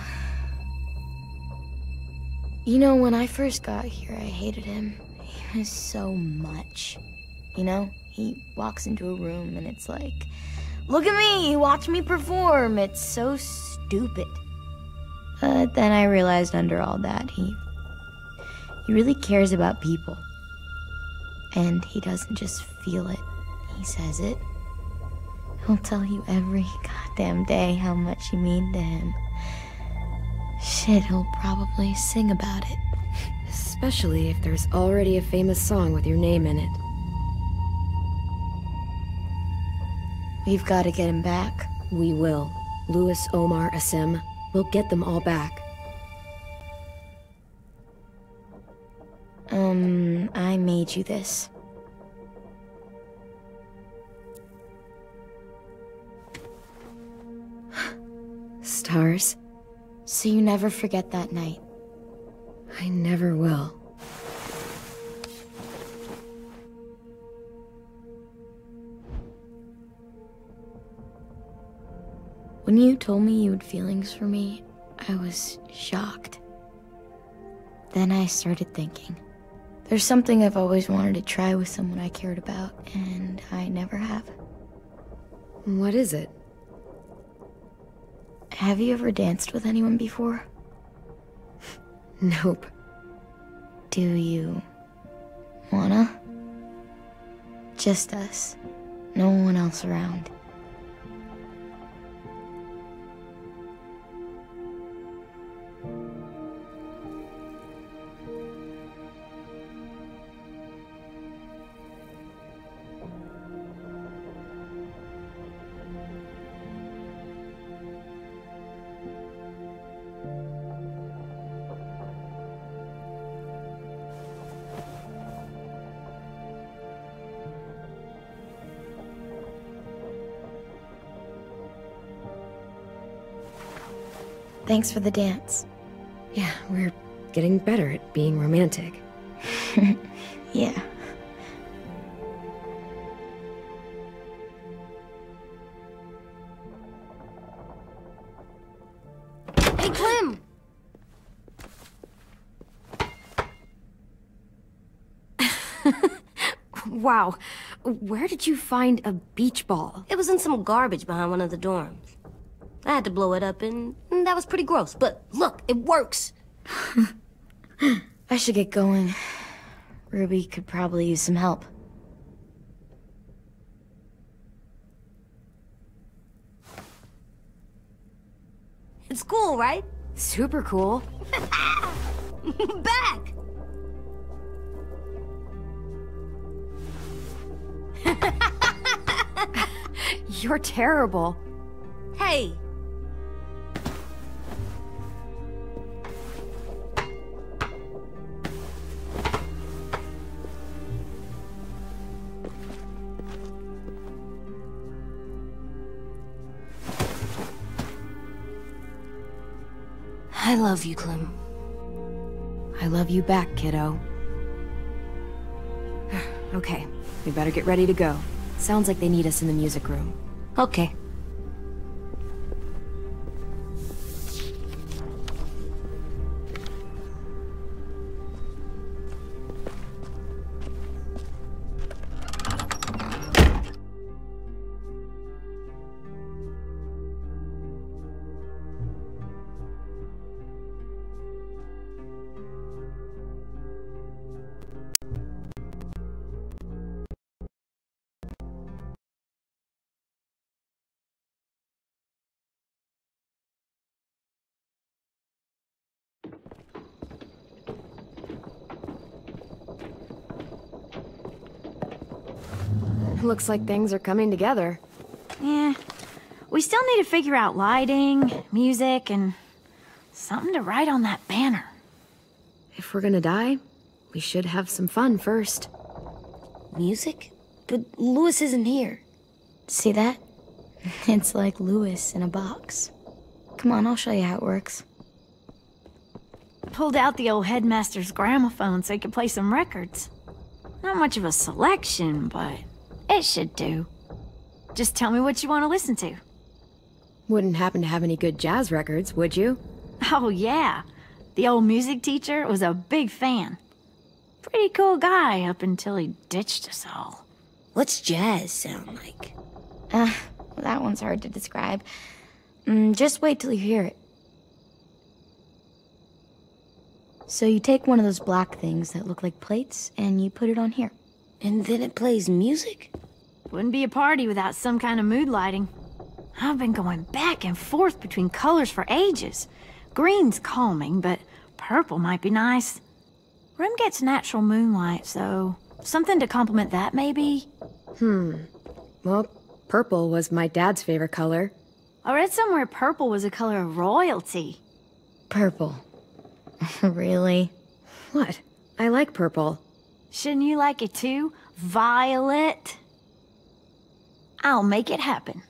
You know, when I first got here, I hated him. He was so much. You know, he walks into a room and it's like, look at me, watch me perform. It's so stupid. But then I realized under all that, he really cares about people. And he doesn't just feel it, he says it. He'll tell you every goddamn day how much you mean to him. Shit, he'll probably sing about it. Especially if there's already a famous song with your name in it. We've got to get him back. We will. Louis, Omar, Asim. We'll get them all back. I made you this. Stars? So you never forget that night. I never will. When you told me you had feelings for me, I was shocked. Then I started thinking. There's something I've always wanted to try with someone I cared about, and I never have. What is it? Have you ever danced with anyone before? Nope. Do you wanna? Just us. No one else around. Thanks for the dance. Yeah, we're getting better at being romantic. Yeah. Hey, Clem! Wow, where did you find a beach ball? It was in some garbage behind one of the dorms. I had to blow it up, and that was pretty gross. But look, it works. I should get going. Ruby could probably use some help. It's cool, right? Super cool. Back! You're terrible. Hey! I love you, Clem. I love you back, kiddo. Okay, we better get ready to go. Sounds like they need us in the music room. Okay. Looks like things are coming together. Yeah. We still need to figure out lighting, music, and something to write on that banner. If we're gonna die, we should have some fun first. Music? But Louis isn't here. See that? It's like Louis in a box. Come on, I'll show you how it works. Pulled out the old headmaster's gramophone so he could play some records. Not much of a selection, but it should do. Just tell me what you want to listen to. Wouldn't happen to have any good jazz records, would you? Oh, yeah. The old music teacher was a big fan. Pretty cool guy up until he ditched us all. What's jazz sound like? That one's hard to describe. Just wait till you hear it. So you take one of those black things that look like plates, and you put it on here. And then it plays music? Wouldn't be a party without some kind of mood lighting. I've been going back and forth between colors for ages. Green's calming, but purple might be nice. Room gets natural moonlight, so something to complement that, maybe? Well, purple was my dad's favorite color. I read somewhere purple was a color of royalty. Purple. Really? What? I like purple. Shouldn't you like it too? Violet? I'll make it happen.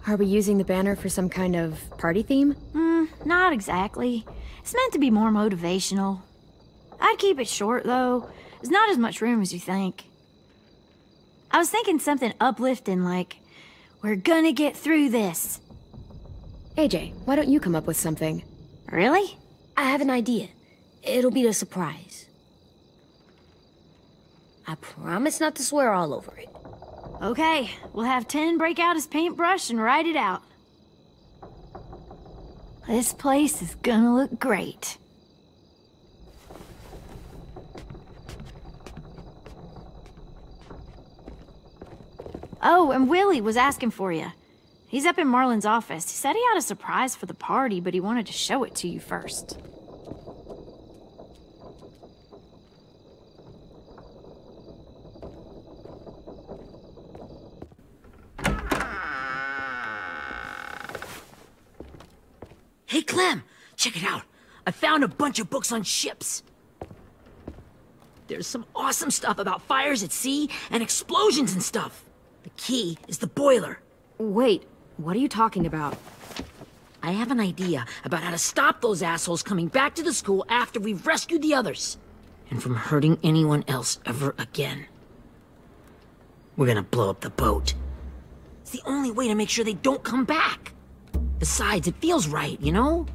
Are we using the banner for some kind of party theme? Not exactly. It's meant to be more motivational. I'd keep it short, though. There's not as much room as you think. I was thinking something uplifting like, we're gonna get through this. AJ, why don't you come up with something? Really? I have an idea. It'll be a surprise. I promise not to swear all over it. Okay, we'll have 10 break out his paintbrush and write it out. This place is gonna look great. Oh, and Willie was asking for you. He's up in Marlin's office. He said he had a surprise for the party, but he wanted to show it to you first. Hey, Clem, check it out. I found a bunch of books on ships. There's some awesome stuff about fires at sea and explosions and stuff. The key is the boiler. Wait, what are you talking about? I have an idea about how to stop those assholes coming back to the school after we've rescued the others. And from hurting anyone else ever again. We're gonna blow up the boat. It's the only way to make sure they don't come back. Besides, it feels right, you know?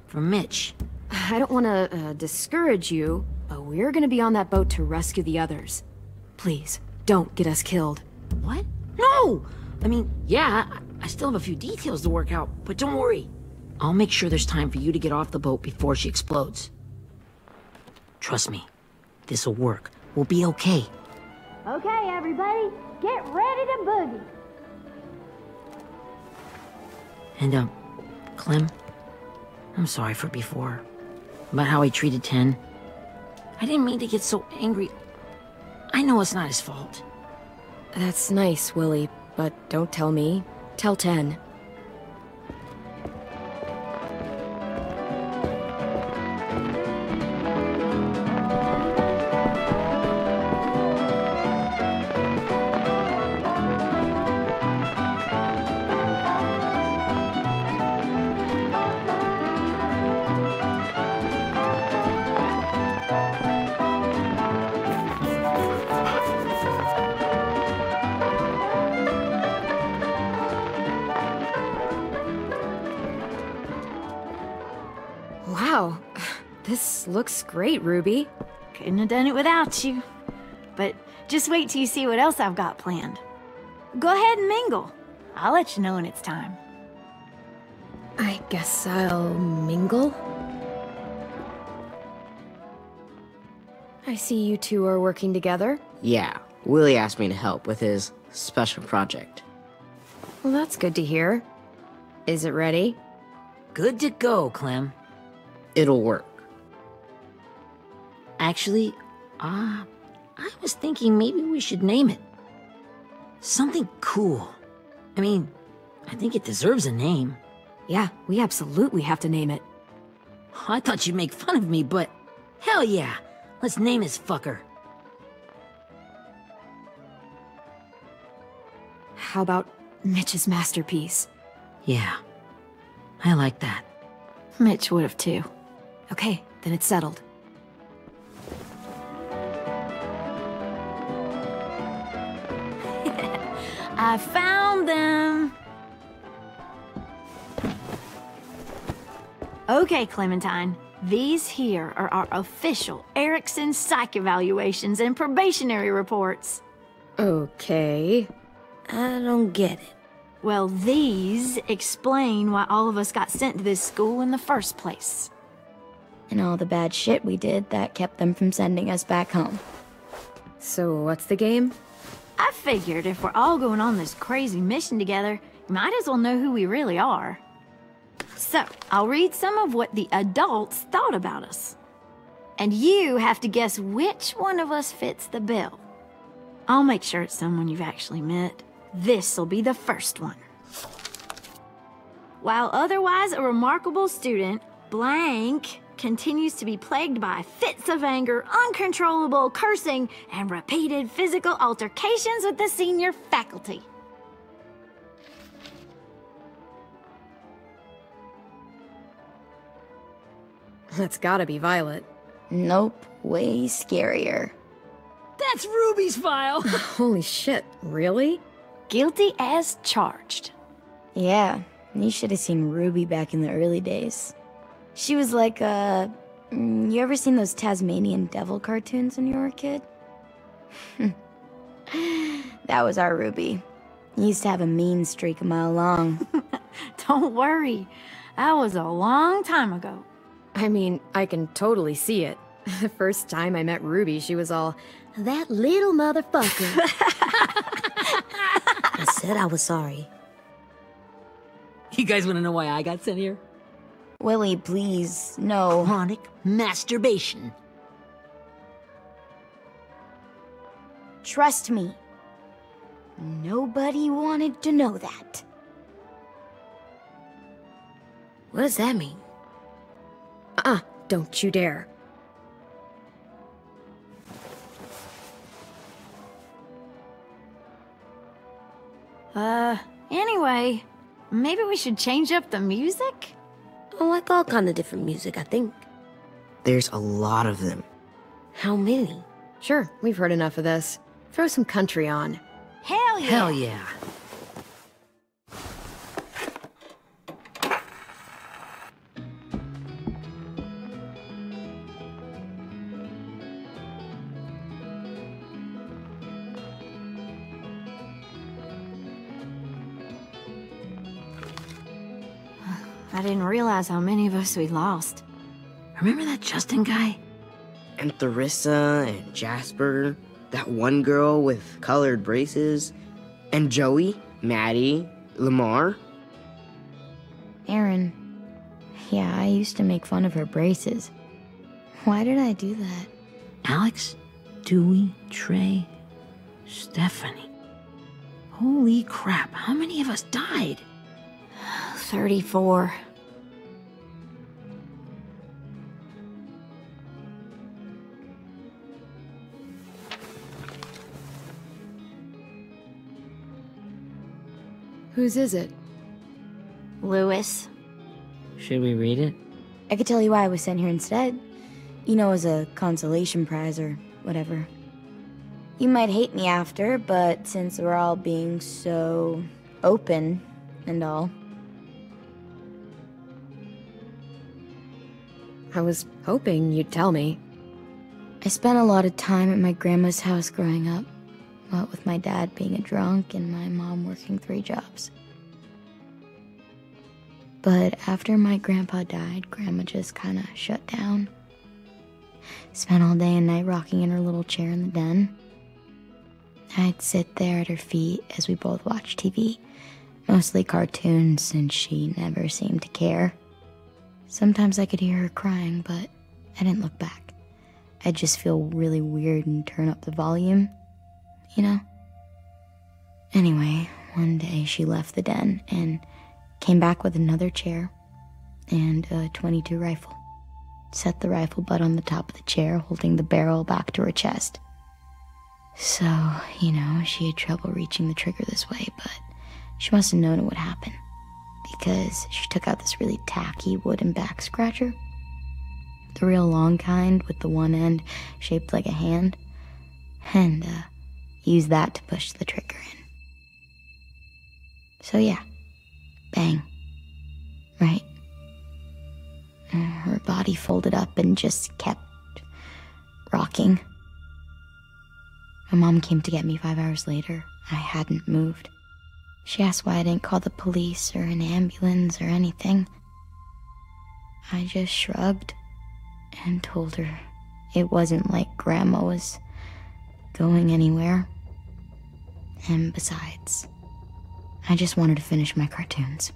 For Mitch. I don't want to discourage you, but we're gonna be on that boat to rescue the others. Please, don't get us killed. What? No! I mean, yeah, I still have a few details to work out, but don't worry. I'll make sure there's time for you to get off the boat before she explodes. Trust me, this'll work. We'll be okay. Okay, everybody, get ready to boogie. And, Clem, I'm sorry for before. About how he treated Ten. I didn't mean to get so angry. I know it's not his fault. That's nice, Willie, but don't tell me. Tell Ten. Wow, this looks great, Ruby. Couldn't have done it without you. But just wait till you see what else I've got planned. Go ahead and mingle. I'll let you know when it's time. I guess I'll mingle? I see you two are working together. Yeah, Willie asked me to help with his special project. Well, that's good to hear. Is it ready? Good to go, Clem. It'll work. Actually, I was thinking maybe we should name it. Something cool. I mean, I think it deserves a name. Yeah, we absolutely have to name it. I thought you'd make fun of me, but hell yeah. Let's name this fucker. How about Mitch's masterpiece? Yeah, I like that. Mitch would have too. Okay, then it's settled. I found them. Okay, Clementine. These here are our official Erickson psych evaluations and probationary reports. Okay. I don't get it. Well, these explain why all of us got sent to this school in the first place. And all the bad shit we did that kept them from sending us back home. So what's the game? I figured if we're all going on this crazy mission together, you might as well know who we really are. So, I'll read some of what the adults thought about us. And you have to guess which one of us fits the bill. I'll make sure it's someone you've actually met. This'll be the first one. While otherwise a remarkable student, blank continues to be plagued by fits of anger, uncontrollable cursing, and repeated physical altercations with the senior faculty. That's gotta be Violet. Nope, way scarier. That's Ruby's file! Holy shit, really? Guilty as charged. Yeah, you should have seen Ruby back in the early days. She was like, you ever seen those Tasmanian devil cartoons when you were a kid? That was our Ruby. He used to have a mean streak a mile long. Don't worry, that was a long time ago. I mean, I can totally see it. The first time I met Ruby, she was all, "That little motherfucker." I said I was sorry. You guys want to know why I got sent here? Willie, please, no. Chronic masturbation. Trust me. Nobody wanted to know that. What does that mean? Don't you dare. Anyway, maybe we should change up the music? I like all kind of different music, I think. There's a lot of them. How many? Sure, we've heard enough of this. Throw some country on. Hell yeah! Hell yeah. I didn't realize how many of us we lost. Remember that Justin guy? And Theresa and Jasper, that one girl with colored braces, and Joey, Maddie, Lamar. Erin. Yeah, I used to make fun of her braces. Why did I do that? Alex, Dewey, Trey, Stephanie. Holy crap, how many of us died? 34. Whose is it? Lewis. Should we read it? I could tell you why I was sent here instead. You know, as a consolation prize or whatever. You might hate me after, but since we're all being so open and all. I was hoping you'd tell me. I spent a lot of time at my grandma's house growing up. What with my dad being a drunk and my mom working 3 jobs. But after my grandpa died, Grandma just kinda shut down. Spent all day and night rocking in her little chair in the den. I'd sit there at her feet as we both watched TV. Mostly cartoons, since she never seemed to care. Sometimes I could hear her crying, but I didn't look back. I'd just feel really weird and turn up the volume, you know? Anyway, one day she left the den and came back with another chair and a .22 rifle. Set the rifle butt on the top of the chair, holding the barrel back to her chest. So, you know, she had trouble reaching the trigger this way, but she must have known it would happen, because she took out this really tacky wooden back scratcher. The real long kind with the one end shaped like a hand, and used that to push the trigger in. So yeah, bang, right? Her body folded up and just kept rocking. My mom came to get me 5 hours later. I hadn't moved. She asked why I didn't call the police or an ambulance or anything. I just shrugged and told her it wasn't like Grandma was going anywhere. And besides, I just wanted to finish my cartoons.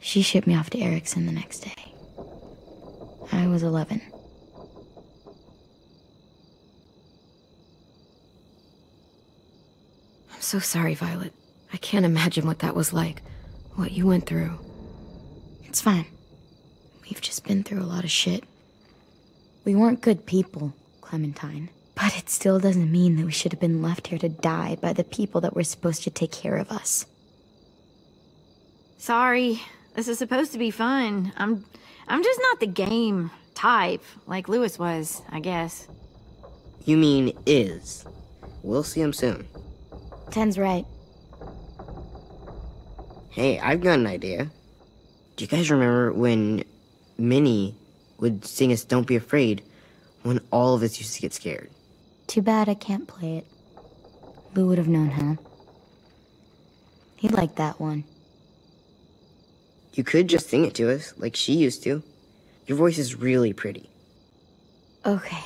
She shipped me off to Erickson the next day. I was 11. I'm so sorry, Violet. I can't imagine what that was like. What you went through. It's fine. We've just been through a lot of shit. We weren't good people, Clementine. But it still doesn't mean that we should have been left here to die by the people that were supposed to take care of us. Sorry. This is supposed to be fun. I'm just not the game type, like Lewis was, I guess. You mean is. We'll see him soon. Ten's right. Hey, I've got an idea. Do you guys remember when Minnie would sing us Don't Be Afraid when all of us used to get scared? Too bad I can't play it. Lou would have known how. He liked that one. You could just sing it to us, like she used to. Your voice is really pretty. Okay.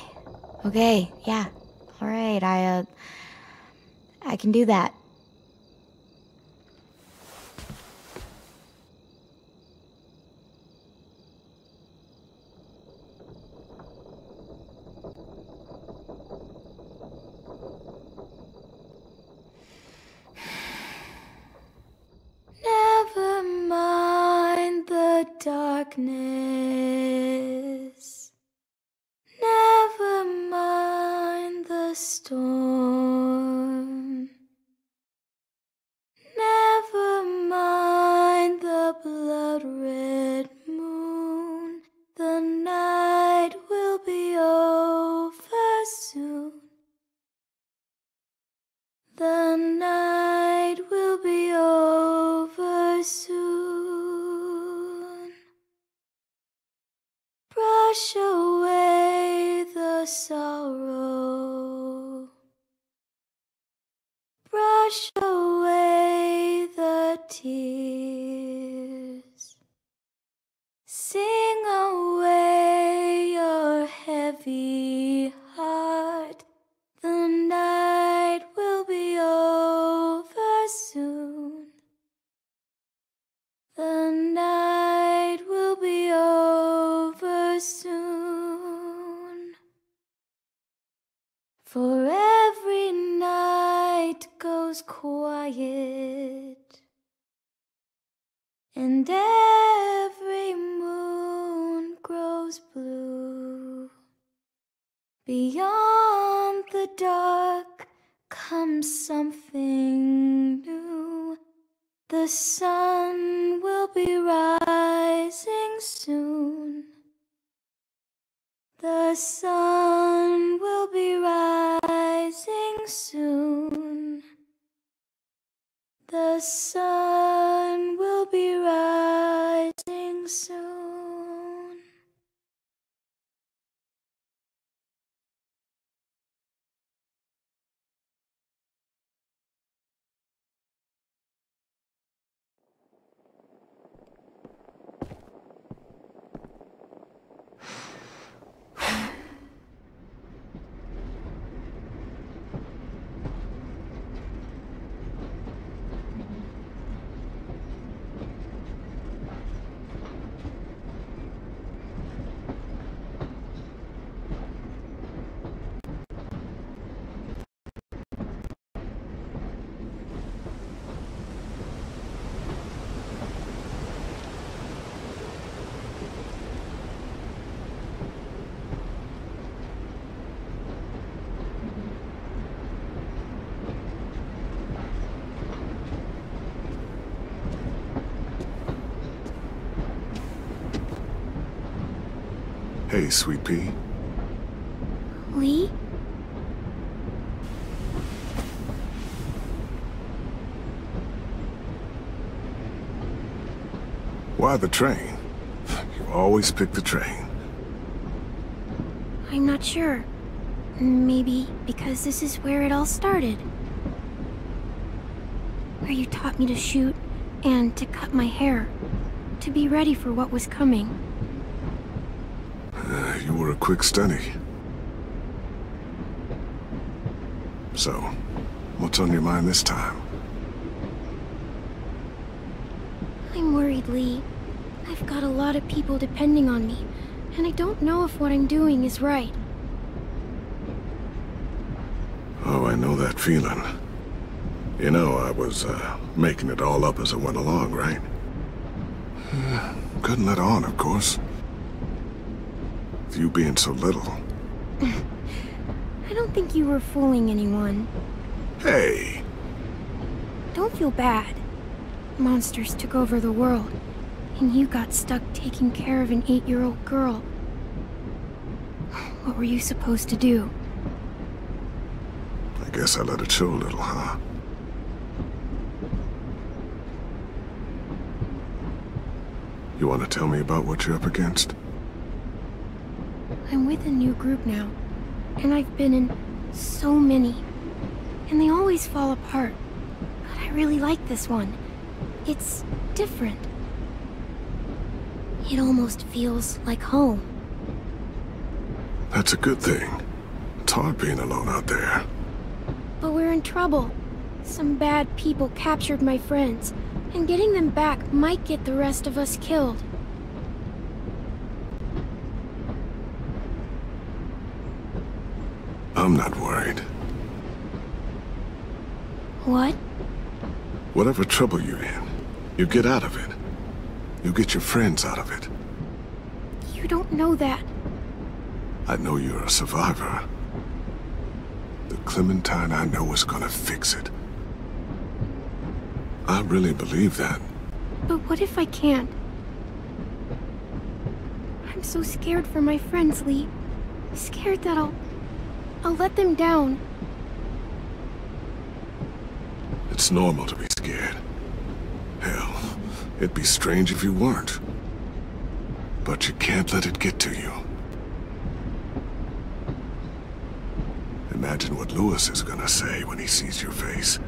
Okay, yeah. All right, I can do that. Never mind the darkness. Never mind the storm. Never mind the blood-red moon. The night will be over soon. The night will be over soon. Brush away the sorrow. Brush away the tears. Sing away your heavy heart. The night grows quiet, and every moon grows blue. Beyond the dark comes something new. The sun will be rising soon. The sun will be rising soon. The sun will be rising soon. Hey, Sweet Pea. Lee? Why the train? You always pick the train. I'm not sure. Maybe because this is where it all started. Where you taught me to shoot and to cut my hair. To be ready for what was coming. You were a quick study. So, what's on your mind this time? I'm worried, Lee. I've got a lot of people depending on me, and I don't know if what I'm doing is right. Oh, I know that feeling. You know, I was, making it all up as I went along, right? Couldn't let on, of course. With you being so little. I don't think you were fooling anyone. Hey! Don't feel bad. Monsters took over the world, and you got stuck taking care of an 8-year-old girl. What were you supposed to do? I guess I let it show a little, huh? You want to tell me about what you're up against? I'm with a new group now, and I've been in so many, and they always fall apart. But I really like this one. It's different. It almost feels like home. That's a good thing. It's hard being alone out there. But we're in trouble. Some bad people captured my friends, and getting them back might get the rest of us killed. I'm not worried. What? Whatever trouble you're in, you get out of it. You get your friends out of it. You don't know that. I know you're a survivor. The Clementine I know is gonna fix it. I really believe that. But what if I can't? I'm so scared for my friends, Lee. Scared that I'll let them down. It's normal to be scared. Hell, it'd be strange if you weren't. But you can't let it get to you. Imagine what Lewis is gonna say when he sees your face.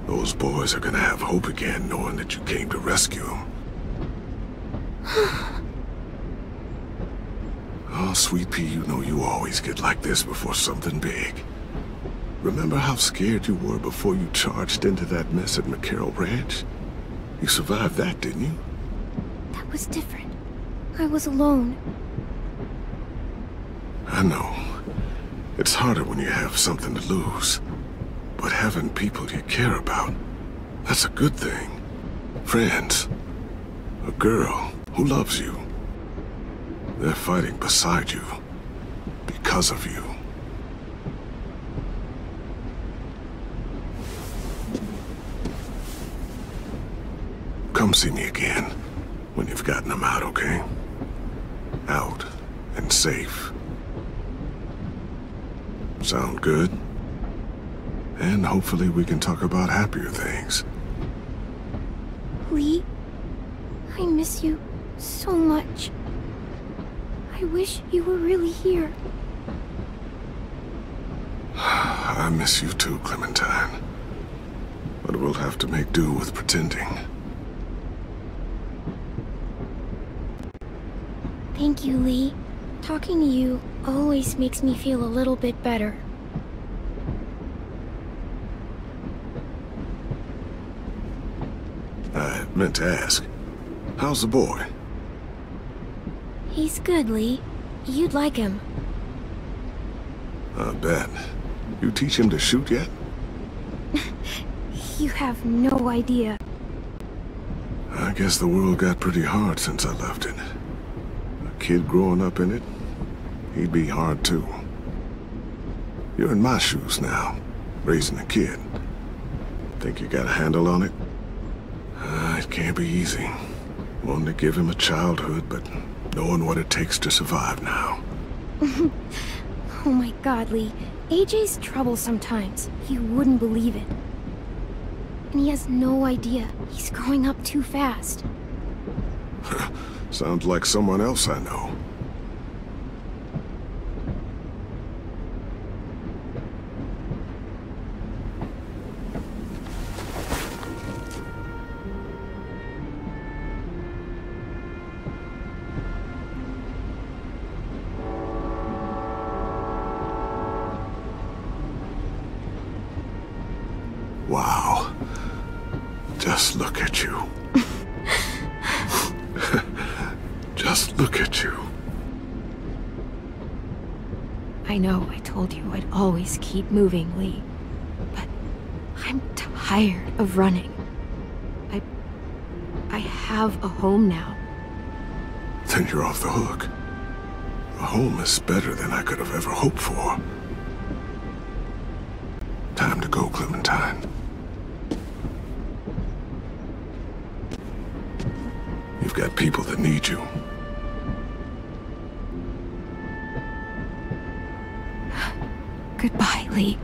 Those boys are gonna have hope again, knowing that you came to rescue them. Oh, Sweet Pea, you know you always get like this before something big. Remember how scared you were before you charged into that mess at McCarroll Ranch? You survived that, didn't you? That was different. I was alone. I know. It's harder when you have something to lose. but having people you care about, that's a good thing. Friends. A girl who loves you. They're fighting beside you. Because of you. Come see me again when you've gotten them out, okay? Out and safe. Sound good? And hopefully we can talk about happier things. Lee, I miss you so much. I wish you were really here. I miss you too, Clementine. But we'll have to make do with pretending. Thank you, Lee. Talking to you always makes me feel a little bit better. I meant to ask, how's the boy? He's good, Lee. You'd like him. I bet. You teach him to shoot yet? You have no idea. I guess the world got pretty hard since I left it. A kid growing up in it, he'd be hard too. You're in my shoes now, raising a kid. Think you got a handle on it? It can't be easy. Wanting to give him a childhood, but knowing what it takes to survive now. Oh my god, Lee. AJ's trouble sometimes. You wouldn't believe it. And he has no idea. He's growing up too fast. Sounds like someone else I know. Wow. Just look at you. Just look at you. I know I told you I'd always keep moving, Lee. But I'm tired of running. I have a home now. Then you're off the hook. A home is better than I could have ever hoped for. Time to go, Clementine. You've got people that need you. Goodbye, Lee.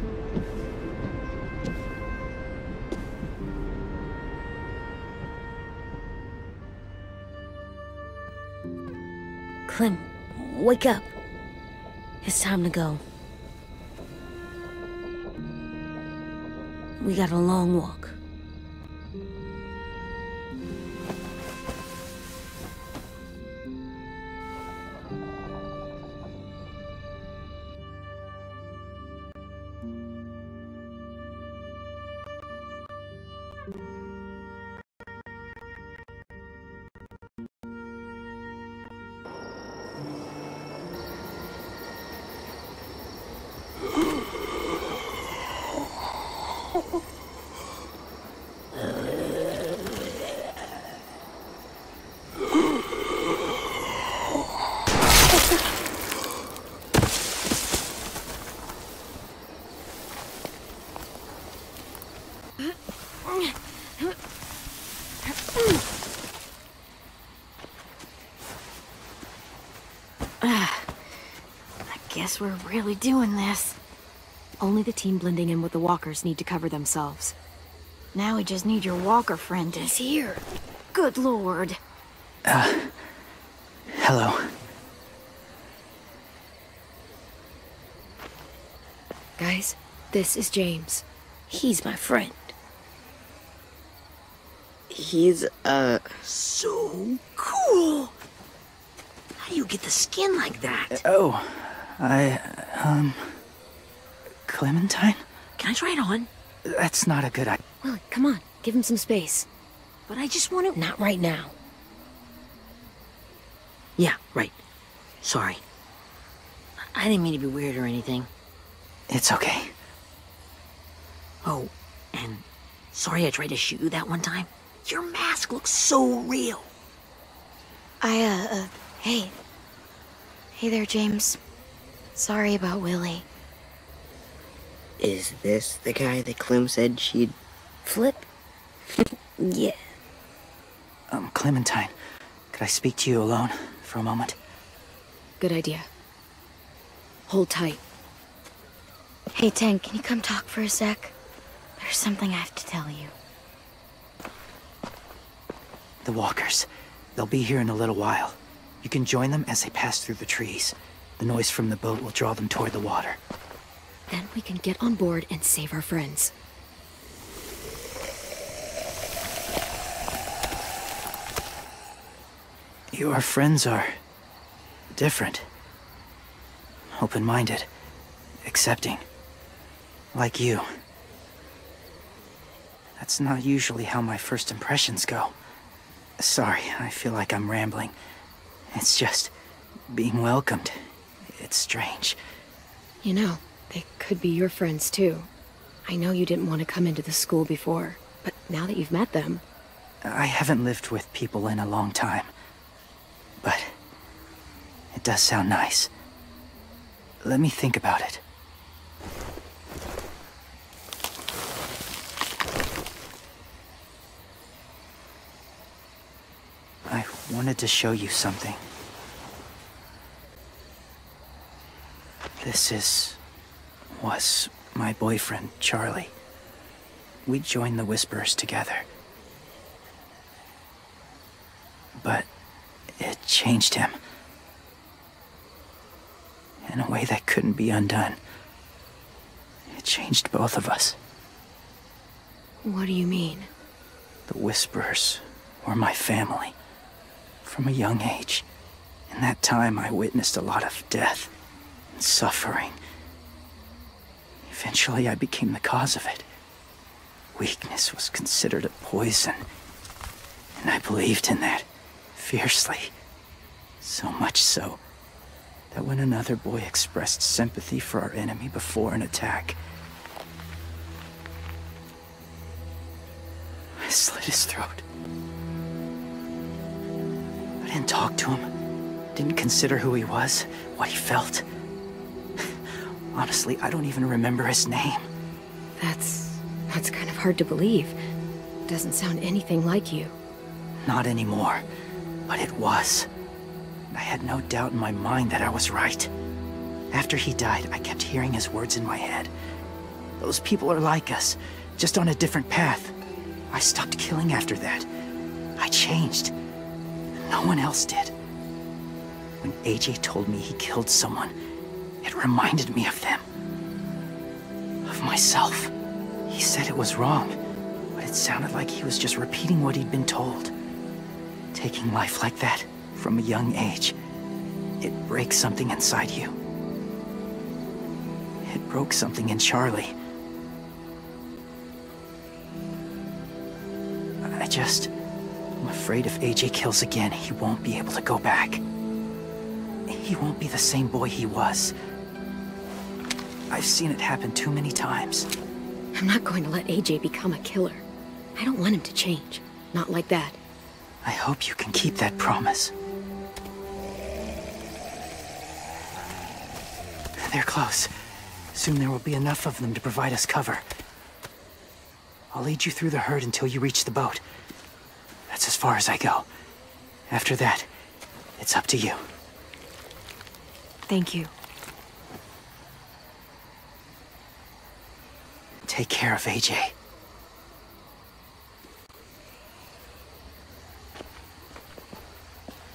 Clem, wake up. It's time to go. We got a long walk. I guess we're really doing this. Only the team blending in with the walkers need to cover themselves. Now we just need your walker friend to... He's here. Good lord. Hello. Guys, this is James. He's my friend. He's, So cool! How do you get the skin like that? Oh, Clementine? Can I try it on? That's not a good idea. Willie, come on. Give him some space. But I just want to... Not right now. Yeah, right. Sorry. I didn't mean to be weird or anything. It's okay. Oh, and sorry I tried to shoot you that one time. Your mask looks so real. Hey. Hey there, James. Sorry about Willie. Is this the guy that Clem said she'd flip? Yeah. Clementine, could I speak to you alone for a moment? Good idea. Hold tight. Hey, Tank, can you come talk for a sec? There's something I have to tell you. The walkers. They'll be here in a little while. You can join them as they pass through the trees. The noise from the boat will draw them toward the water. Then we can get on board and save our friends. Your friends are different. Open-minded. Accepting. Like you. That's not usually how my first impressions go. Sorry, I feel like I'm rambling. It's just being welcomed. It's strange. You know, they could be your friends too. I know you didn't want to come into the school before, but now that you've met them... I haven't lived with people in a long time. But it does sound nice. Let me think about it. I wanted to show you something. This was my boyfriend, Charlie. We joined the Whisperers together. But it changed him. In a way that couldn't be undone. It changed both of us. What do you mean? The Whisperers were my family. From a young age. In that time, I witnessed a lot of death and suffering. Eventually, I became the cause of it. Weakness was considered a poison. And I believed in that, fiercely. So much so, that when another boy expressed sympathy for our enemy before an attack, I slit his throat. I didn't talk to him, didn't consider who he was, what he felt. Honestly, I don't even remember his name. That's kind of hard to believe. Doesn't sound anything like you. Not anymore, but it was. I had no doubt in my mind that I was right. After he died, I kept hearing his words in my head. Those people are like us, just on a different path. I stopped killing after that. I changed. No one else did. When AJ told me he killed someone, it reminded me of them. Of myself. He said it was wrong, but it sounded like he was just repeating what he'd been told. Taking life like that, from a young age, it breaks something inside you. It broke something in Charlie. I'm afraid if AJ kills again, he won't be able to go back. He won't be the same boy he was. I've seen it happen too many times. I'm not going to let AJ become a killer. I don't want him to change. Not like that. I hope you can keep that promise. They're close. Soon there will be enough of them to provide us cover. I'll lead you through the herd until you reach the boat. That's as far as I go. After that, it's up to you. Thank you. Take care of AJ.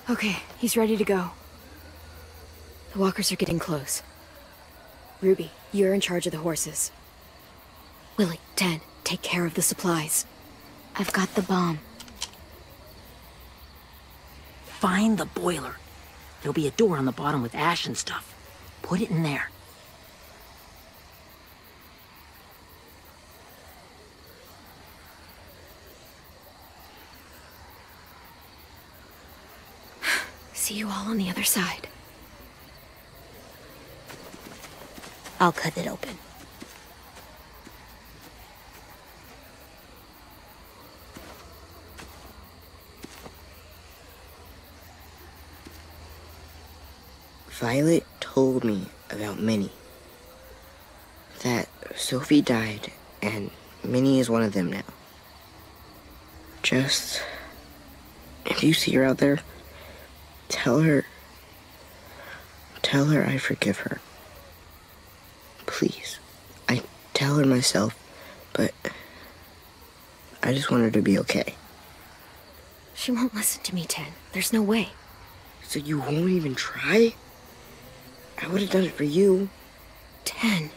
Okay, he's ready to go. The walkers are getting close. Ruby, you're in charge of the horses. Willie, Ted, take care of the supplies. I've got the bomb. Find the boiler. There'll be a door on the bottom with ash and stuff. Put it in there. See you all on the other side. I'll cut it open. Violet told me about Minnie. That Sophie died, and Minnie is one of them now. Just, if you see her out there, tell her I forgive her. Please. I tell her myself, but I just want her to be okay. She won't listen to me, Ted. There's no way. So you won't even try? I would have done it for you. 10.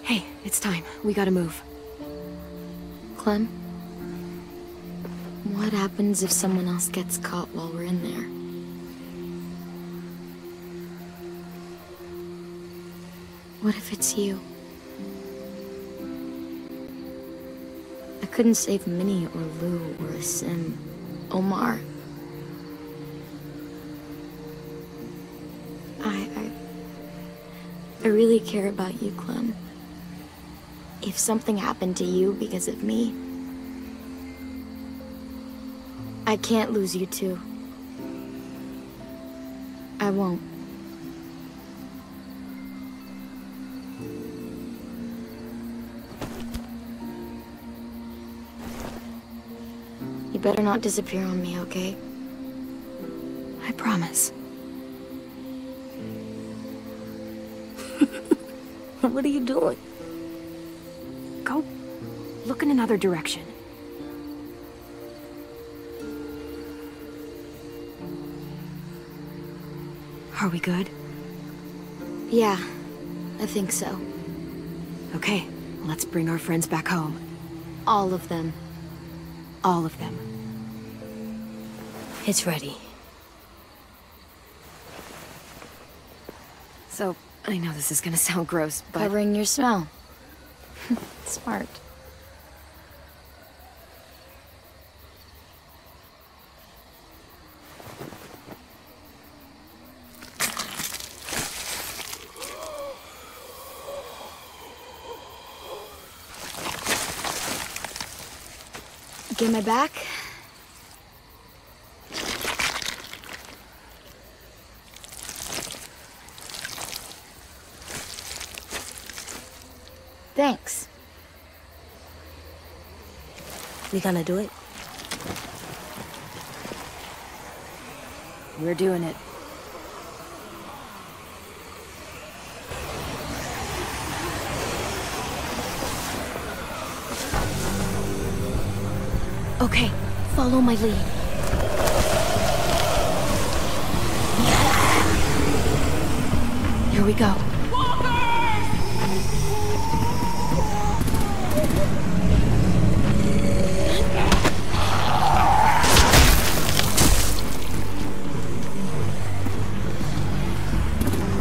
Hey, it's time. We gotta move. Clem? What happens if someone else gets caught while we're in there? What if it's you? I couldn't save Minnie or Lou or Sim, Omar. I really care about you, Clem. If something happened to you because of me, I can't lose you too. I won't. You better not disappear on me, okay? I promise. What are you doing? Go look in another direction. Are we good? Yeah, I think so. Okay, let's bring our friends back home. All of them. All of them. It's ready. So, I know this is gonna sound gross, but... Covering your smell. Smart. Get my back? Thanks. We gonna do it? We're doing it. Okay, follow my lead. Here we go.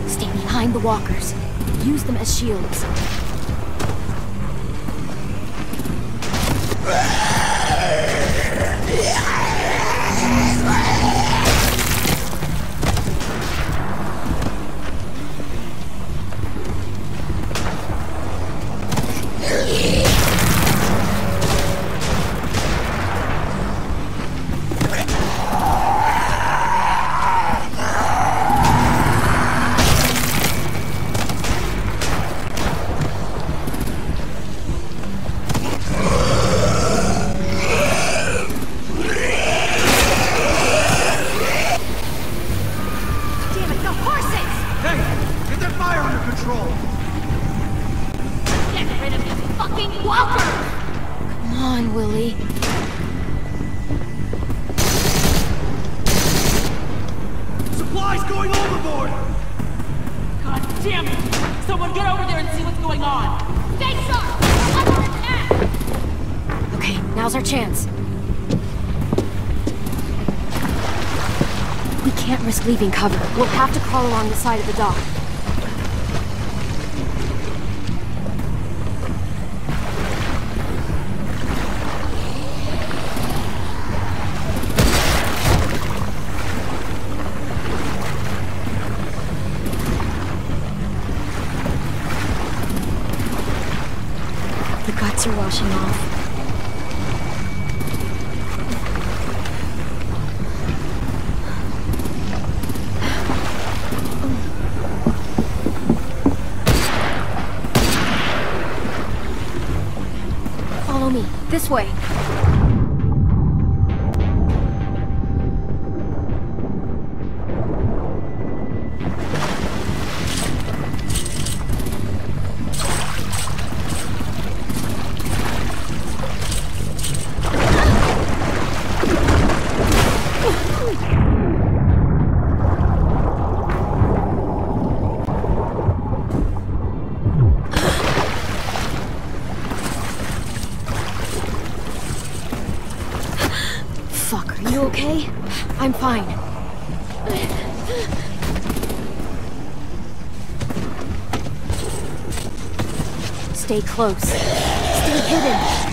Stay behind the walkers. Use them as shields. Now's our chance. We can't risk leaving cover. We'll have to crawl along the side of the dock. washing off. Follow me. This way. Fuck, are you okay? I'm fine. Stay close. Stay hidden.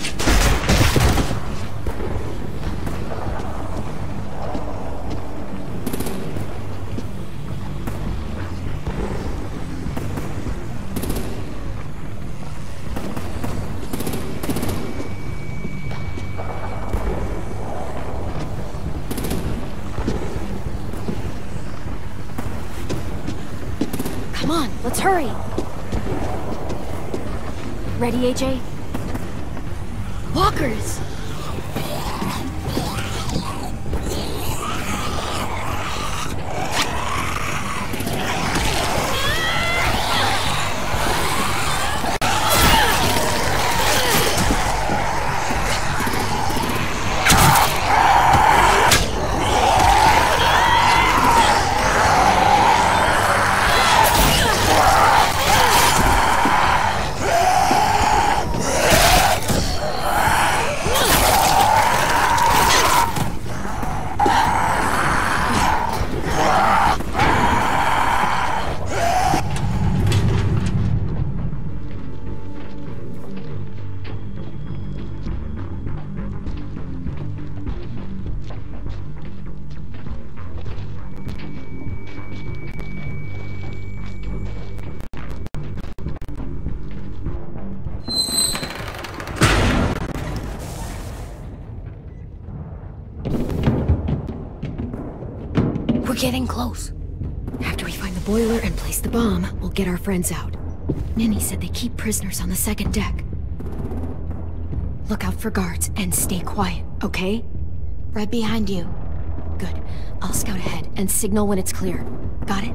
Come on, let's hurry. Ready, AJ? Walkers! We're getting close. After we find the boiler and place the bomb, we'll get our friends out. Ninny said they keep prisoners on the second deck. Look out for guards and stay quiet, okay? Right behind you. Good. I'll scout ahead and signal when it's clear. Got it?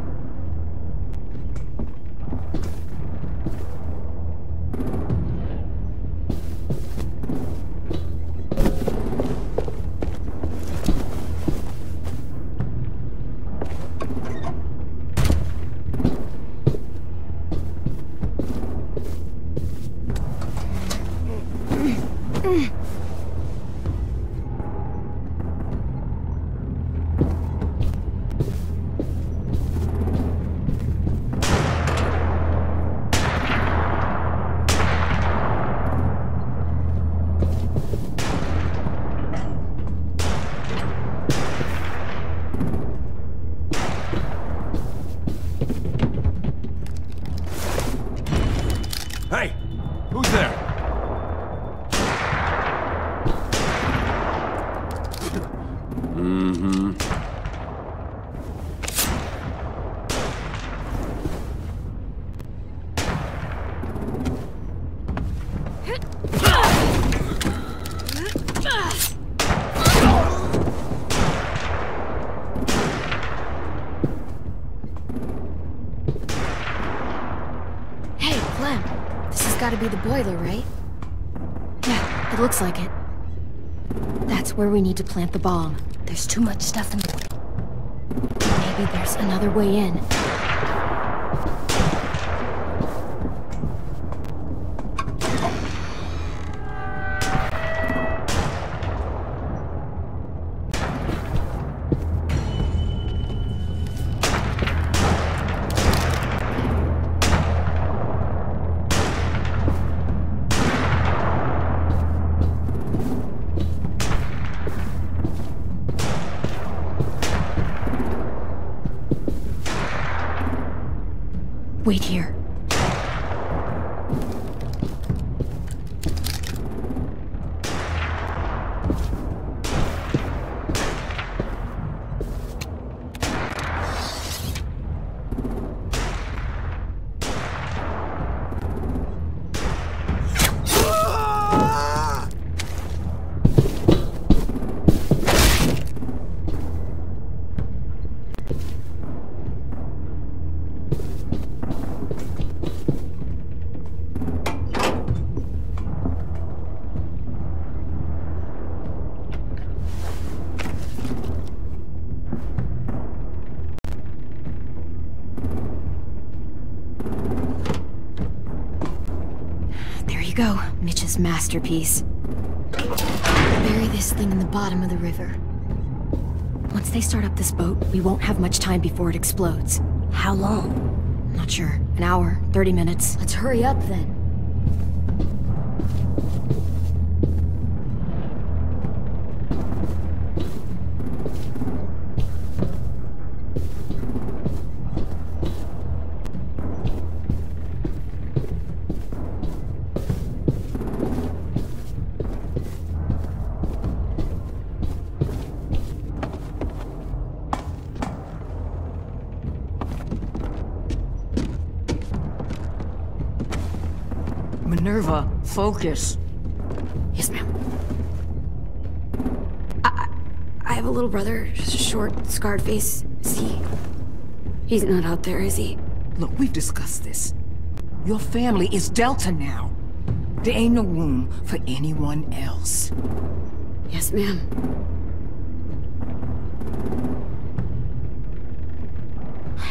Hey! Who's there? Mm-hmm. Hey, Clem. This has got to be the boiler, right? Yeah, it looks like it. That's where we need to plant the bomb. There's too much stuff in the way. Maybe there's another way in. Wait here. Minerva's masterpiece. Bury this thing in the bottom of the river. Once they start up this boat, we won't have much time before it explodes. How long? Not sure. An hour, 30 minutes. Let's hurry up then. Minerva, focus. Yes, ma'am. I have a little brother, short, scarred face. He's not out there, is he? Look, we've discussed this. Your family is Delta now. There ain't no room for anyone else. Yes, ma'am.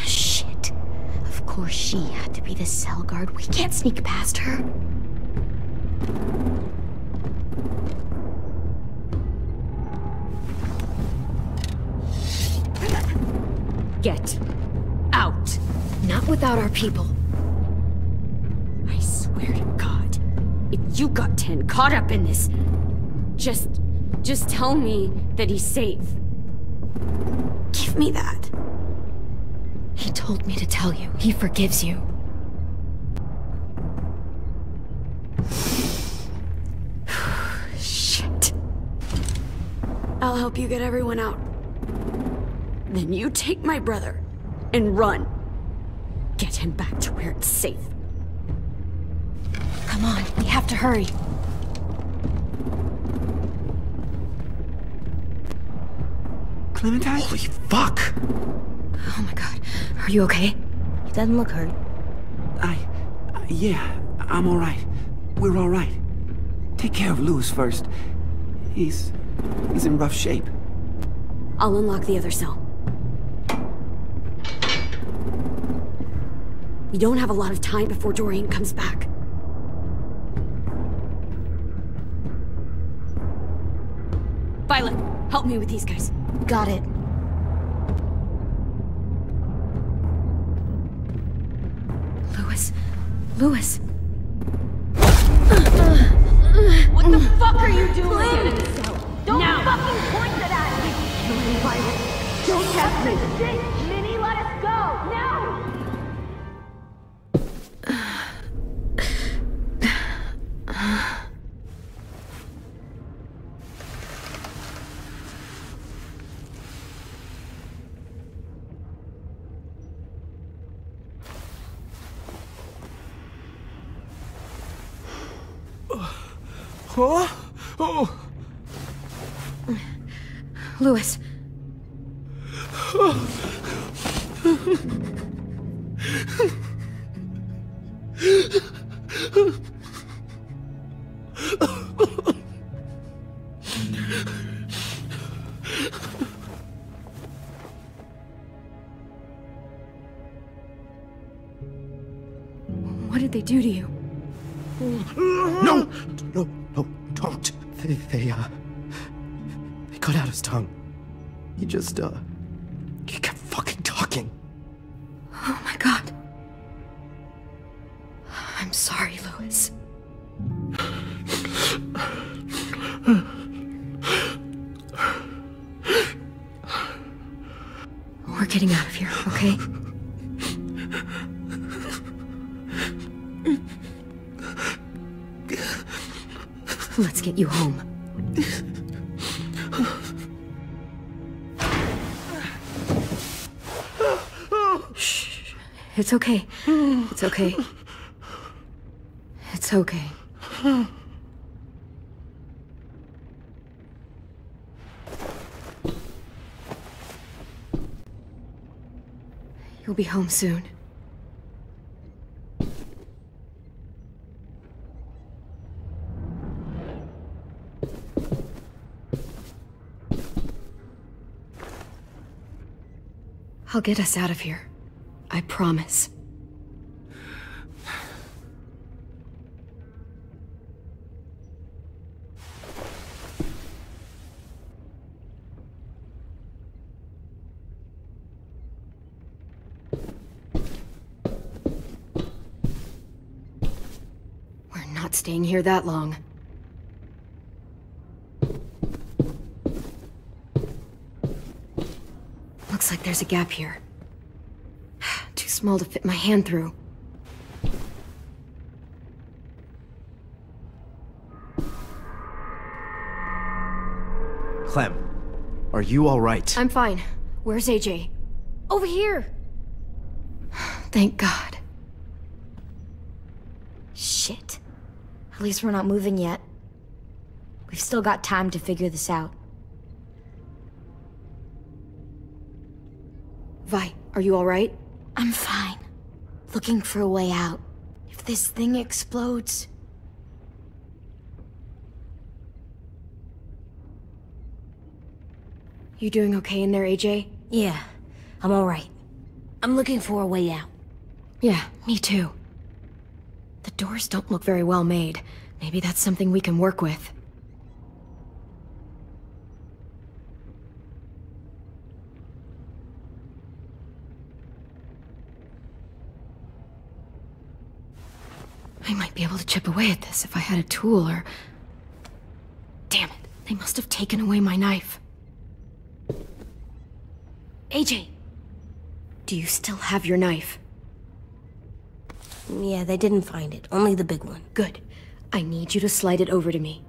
Shit. Of course she had to be the cell guard. We can't sneak past her. Get out. Not without our people. I swear to God, if you got 10 caught up in this, just tell me that he's safe. Give me that. He told me to tell you. He forgives you. Shit. I'll help you get everyone out. Then you take my brother and run. Get him back to where it's safe. Come on, we have to hurry. Clementine? Holy fuck! Oh my God, are you okay? He doesn't look hurt. Yeah, I'm alright. We're alright. Take care of Louis first. He's in rough shape. I'll unlock the other cell. We don't have a lot of time before Dorian comes back. Violet, help me with these guys. Got it. Louis. What the fuck are you doing? Don't fucking point that at me! Don't test me! Shit! Minnie, let us go! No! Huh? Oh. Louis. What did they do to you? No, don't. They cut out his tongue. He kept fucking talking. Oh my God. I'm sorry, Louis. We're getting out of here, okay? Let's get you home. Shh. It's okay. It's okay. It's okay. You'll be home soon. I'll get us out of here. I promise. staying here that long. Looks like there's a gap here. Too small to fit my hand through. Clem, are you all right? I'm fine. Where's AJ? Over here! Thank God. Shit. At least we're not moving yet. We've still got time to figure this out. Vi, are you alright? I'm fine. Looking for a way out. If this thing explodes... You doing okay in there, AJ? Yeah, I'm alright. I'm looking for a way out. Yeah, me too. The doors don't look very well made. Maybe that's something we can work with. I might be able to chip away at this if I had a tool or... Damn it, they must have taken away my knife. AJ! Do you still have your knife? Yeah, they didn't find it. Only the big one. Good. I need you to slide it over to me.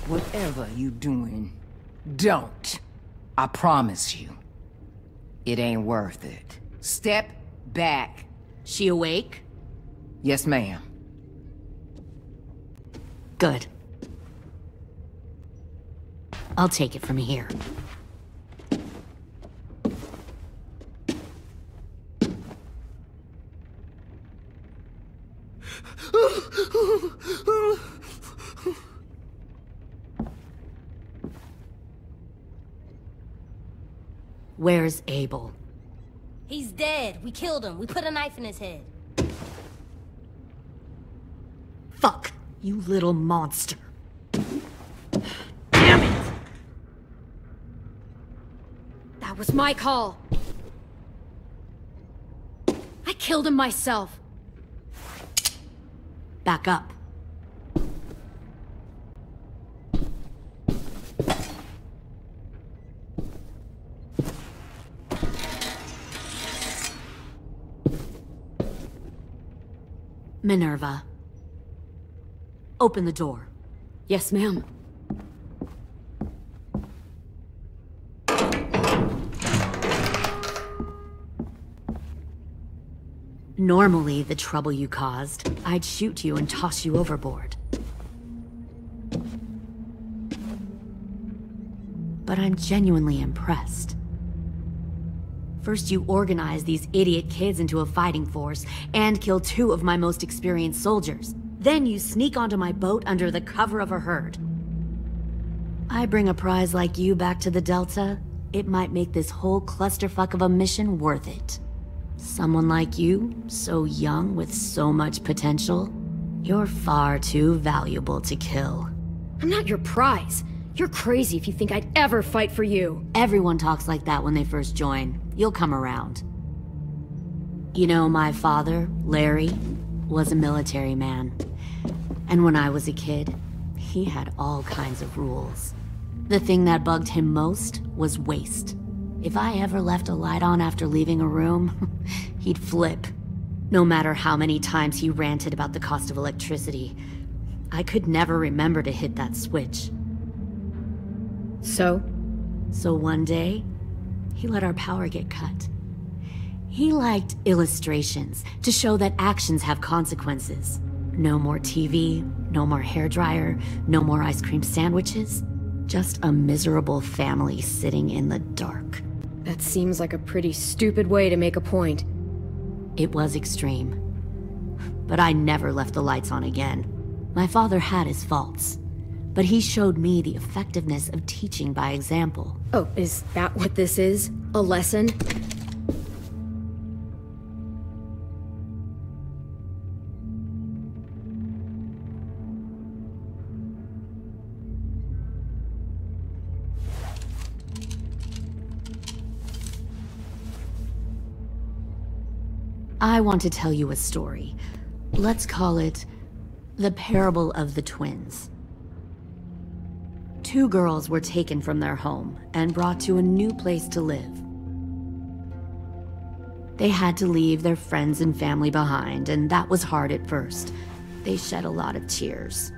Whatever you doing, don't. I promise you. It ain't worth it. Step back. She awake? Yes, ma'am. Good. I'll take it from here. Where's Abel? He's dead. We killed him. We put a knife in his head. Fuck, you little monster. Damn it! That was my call. I killed him myself. Back up. Minerva. Open the door. Yes, ma'am. Normally, the trouble you caused, I'd shoot you and toss you overboard. But I'm genuinely impressed. First you organize these idiot kids into a fighting force and kill 2 of my most experienced soldiers. Then you sneak onto my boat under the cover of a herd. I bring a prize like you back to the Delta, it might make this whole clusterfuck of a mission worth it. Someone like you, so young with so much potential, you're far too valuable to kill. I'm not your prize. You're crazy if you think I'd ever fight for you. Everyone talks like that when they first join. You'll come around. You know, my father, Larry, was a military man. And when I was a kid, he had all kinds of rules. The thing that bugged him most was waste. If I ever left a light on after leaving a room, he'd flip. No matter how many times he ranted about the cost of electricity, I could never remember to hit that switch. So one day, he let our power get cut. He liked illustrations to show that actions have consequences. No more TV, no more hairdryer, no more ice cream sandwiches. Just a miserable family sitting in the dark. That seems like a pretty stupid way to make a point. It was extreme. But I never left the lights on again. My father had his faults, but he showed me the effectiveness of teaching by example. Oh, is that what this is? A lesson? I want to tell you a story. Let's call it the Parable of the Twins. 2 girls were taken from their home and brought to a new place to live. They had to leave their friends and family behind, and that was hard at first. They shed a lot of tears.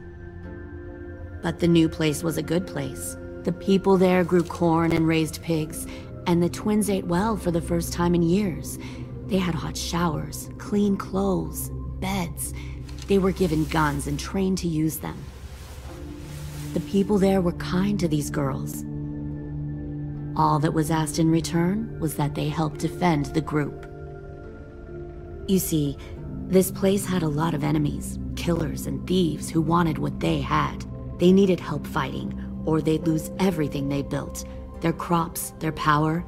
But the new place was a good place. The people there grew corn and raised pigs, and the twins ate well for the first time in years. They had hot showers, clean clothes, beds. They were given guns and trained to use them. The people there were kind to these girls. All that was asked in return was that they help defend the group. You see, this place had a lot of enemies, killers and thieves who wanted what they had. They needed help fighting, or they'd lose everything they built. Their crops, their power,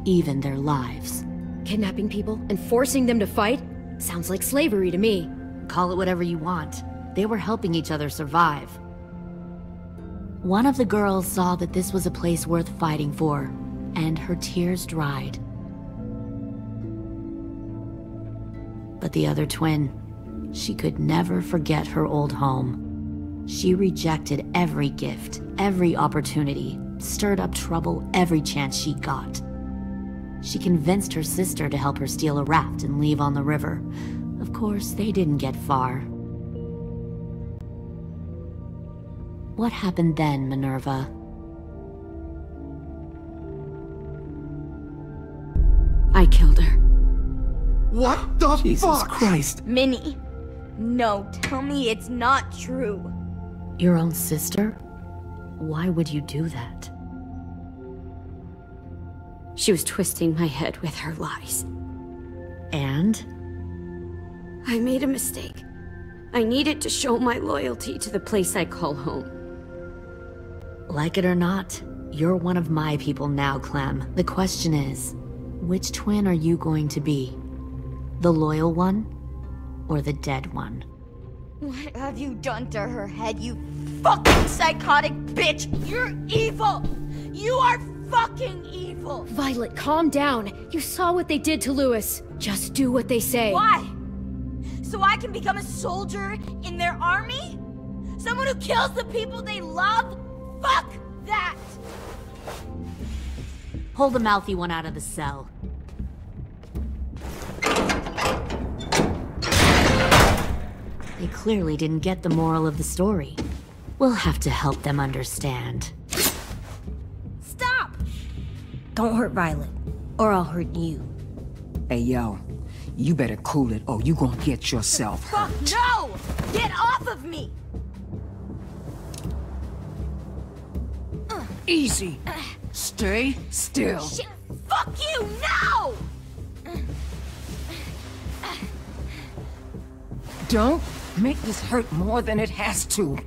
even their lives. Kidnapping people and forcing them to fight? Sounds like slavery to me. Call it whatever you want. They were helping each other survive. One of the girls saw that this was a place worth fighting for, and her tears dried. But the other twin, she could never forget her old home. She rejected every gift, every opportunity, stirred up trouble every chance she got. She convinced her sister to help her steal a raft and leave on the river. Of course, they didn't get far. What happened then, Minerva? I killed her. What the Jesus fuck? Christ. Minnie, no, tell me it's not true. Your own sister? Why would you do that? She was twisting my head with her lies. And? I made a mistake. I needed to show my loyalty to the place I call home. Like it or not, you're one of my people now, Clem. The question is, which twin are you going to be? The loyal one, or the dead one? What have you done to her head, you fucking psychotic bitch? You're evil! You are fucking evil! Violet, calm down. You saw what they did to Louis. Just do what they say. Why? So I can become a soldier in their army? Someone who kills the people they love? Fuck that! Pull the mouthy one out of the cell. They clearly didn't get the moral of the story. We'll have to help them understand. Stop! Don't hurt Violet, or I'll hurt you. Hey, yo. You better cool it, or you gonna get yourself Fuck hurt. no! Get off of me! Easy. Stay still. Shit! Fuck you now! Don't make this hurt more than it has to.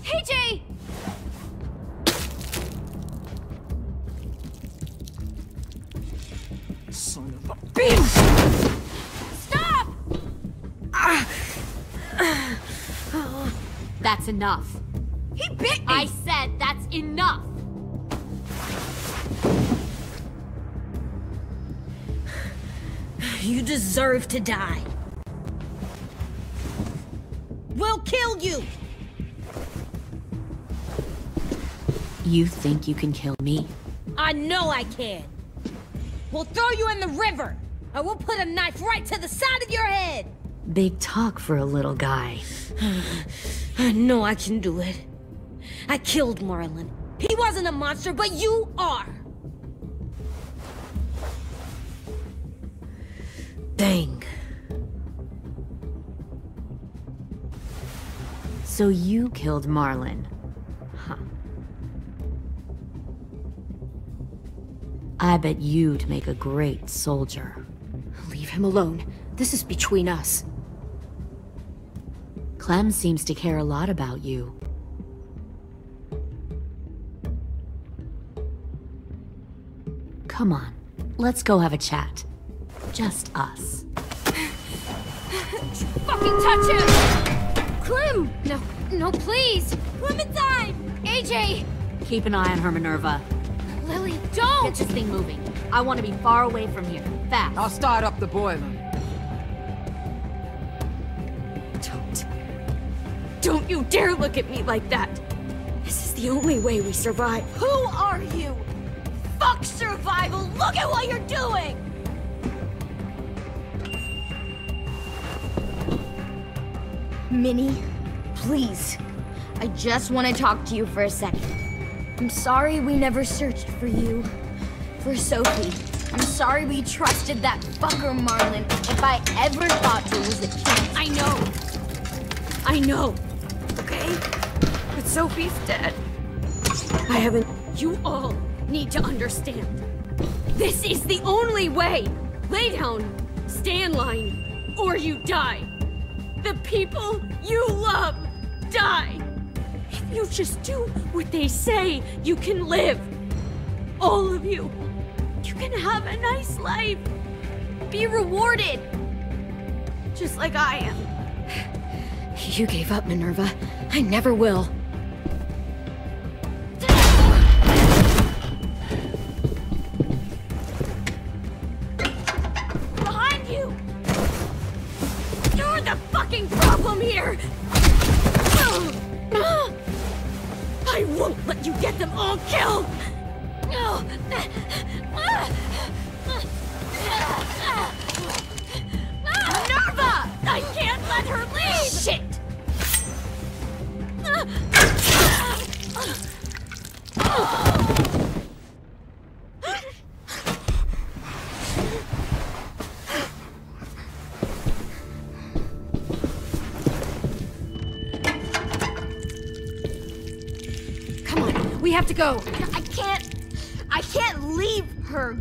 Hey, Jay! Son of a bitch! Stop! That's enough. He bit me! I said that's enough! You deserve to die. We'll kill you! You think you can kill me? I know I can. We'll throw you in the river, and we'll put a knife right to the side of your head. Big talk for a little guy. I know I can do it. I killed Marlon. He wasn't a monster, but you are. thing. So you killed Marlon. Huh. I bet you'd make a great soldier. Leave him alone. This is between us. Clem seems to care a lot about you. Come on, let's go have a chat. Just us. Fucking touch him! Clem! No, please! Clementine! AJ! Keep an eye on her, Minerva. Lily, don't! Get this thing moving. I want to be far away from here. Fast. I'll start up the boiler. Don't you dare look at me like that! This is the only way we survive. Who are you? Fuck survival! Look at what you're doing! Minnie, please. I just want to talk to you for a second. I'm sorry we never searched for you. For Sophie. I'm sorry we trusted that fucker Marlon. If I ever thought there was a chance. I know. Okay? But Sophie's dead. I haven't... You all need to understand. This is the only way! Lay down, stay in line, or you die. The people you love die. If you just do what they say, you can live. All of you. You can have a nice life. Be rewarded. Just like I am. You gave up, Minerva. I never will. Behind you! You're the fucking problem here! I won't let you get them all killed! Minerva! I can't let her leave! Shit! Come on, we have to go. I can't leave her.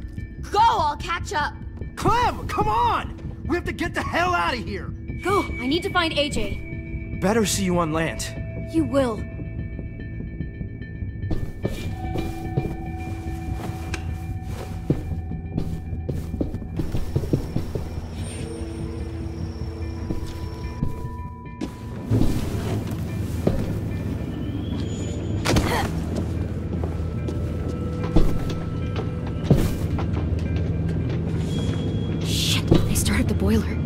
Go, I'll catch up. Clem, come on! We have to get the hell out of here! Go, I need to find AJ. Better see you on land. You will. Shit, they started the boiler.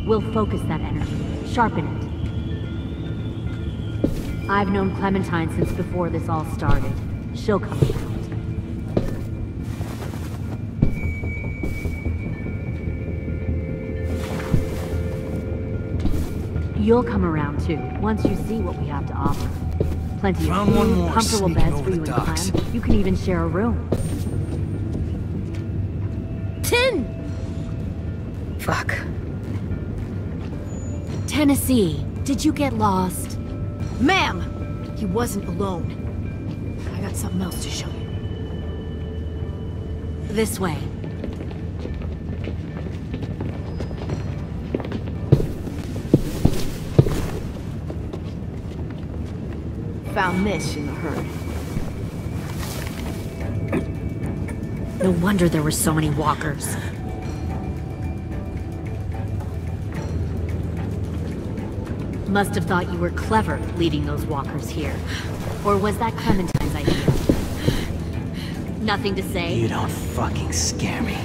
We'll focus that energy, sharpen it. I've known Clementine since before this all started. She'll come around. You'll come around too, once you see what we have to offer. Plenty of Found one food, more comfortable sneaking beds over for the you and docks. Clem. You can even share a room. 10! Fuck. Tennessee, did you get lost? Ma'am! He wasn't alone. I got something else to show you. This way. Found this in the herd. No wonder there were so many walkers. Must have thought you were clever leading those walkers here. Or was that Clementine's idea? Nothing to say? You don't fucking scare me.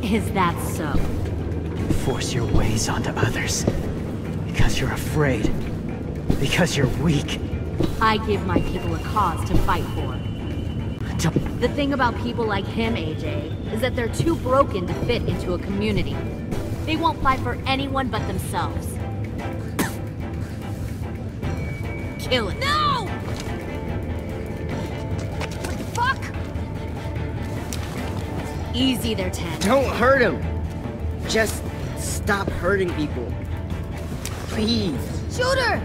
Is that so? You force your ways onto others. Because you're afraid. Because you're weak. I give my people a cause to fight for. The thing about people like him, AJ, is that they're too broken to fit into a community. They won't fight for anyone but themselves. kill it. No! What the fuck? Easy there, Ted. Don't hurt him. Just stop hurting people. Please. Shoot her!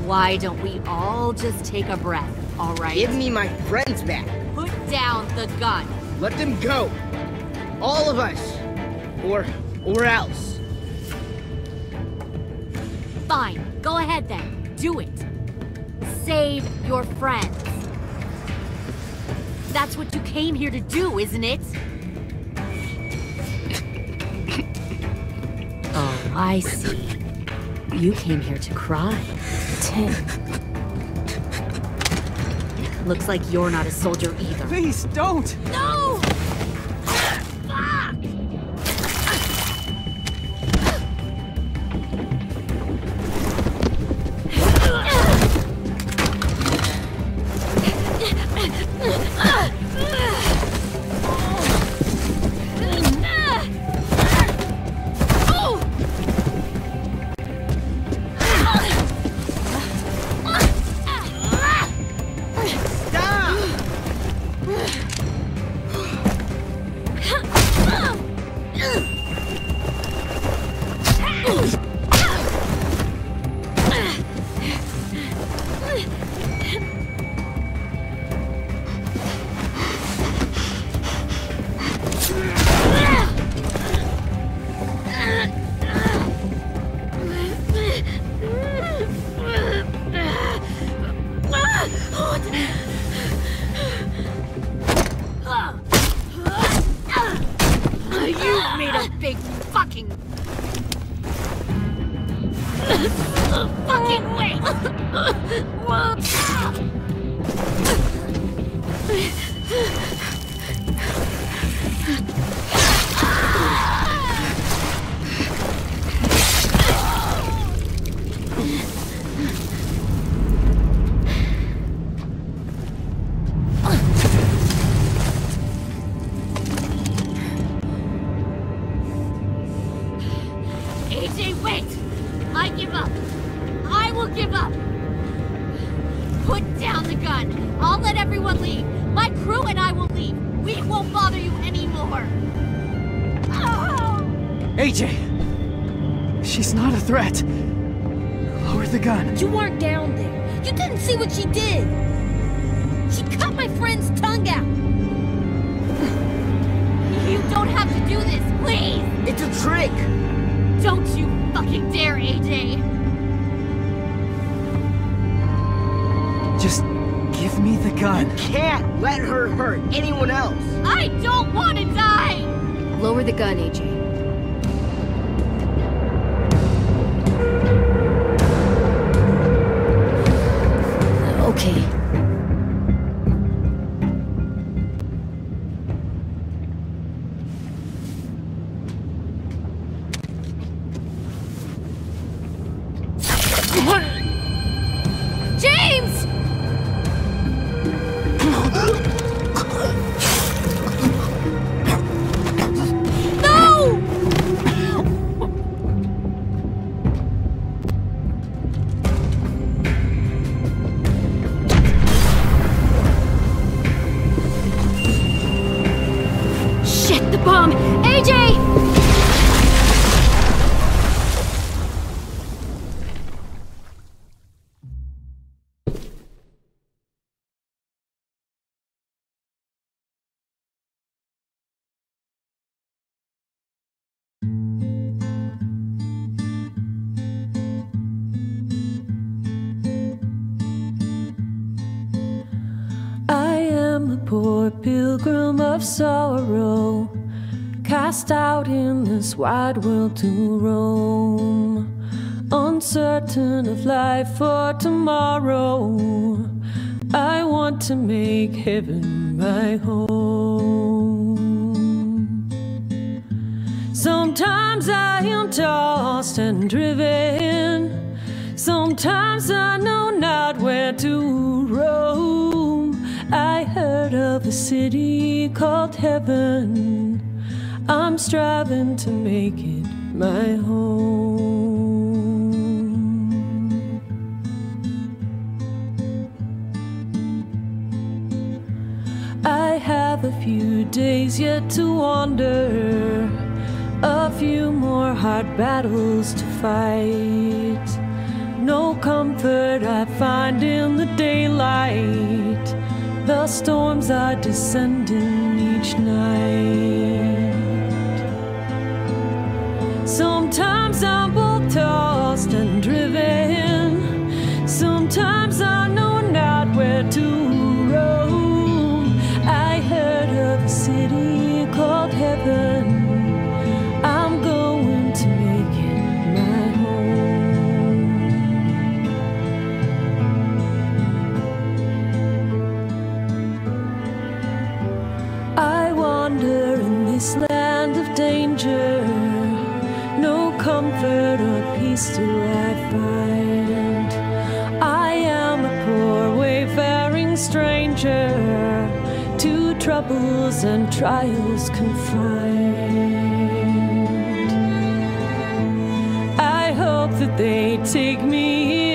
Why don't we all just take a breath, all right? Give me my friends back. Put down the gun. Let them go. All of us. Or else. Fine, go ahead then. Do it. Save your friends. That's what you came here to do, isn't it? Oh, I see. You came here to cry. Tim. Looks like you're not a soldier either. Please, don't! No! AJ! She's not a threat. Lower the gun. You weren't down there. You didn't see what she did. She cut my friend's tongue out. You don't have to do this, please! It's a trick! Don't you fucking dare, AJ! Just give me the gun. You can't let her hurt anyone else. I don't want to die! Lower the gun, AJ. Okay. James! No! Shit, the bomb! AJ! Poor pilgrim of sorrow, cast out in this wide world to roam, uncertain of life for tomorrow. I want to make heaven my home. Sometimes I am tossed and driven, sometimes I know not where to roam. I heard of a city called heaven. I'm striving to make it my home. I have a few days yet to wander, a few more hard battles to fight. No comfort I find in the daylight. The storms are descending each night. Sometimes I'm both tossed and driven. Sometimes I know not where to roam. I heard of a city called heaven. I'm going to make it my home. I wander in this land of danger. No comfort or peace do I find. I am a poor wayfaring stranger, to troubles and trials confined. I hope that they take me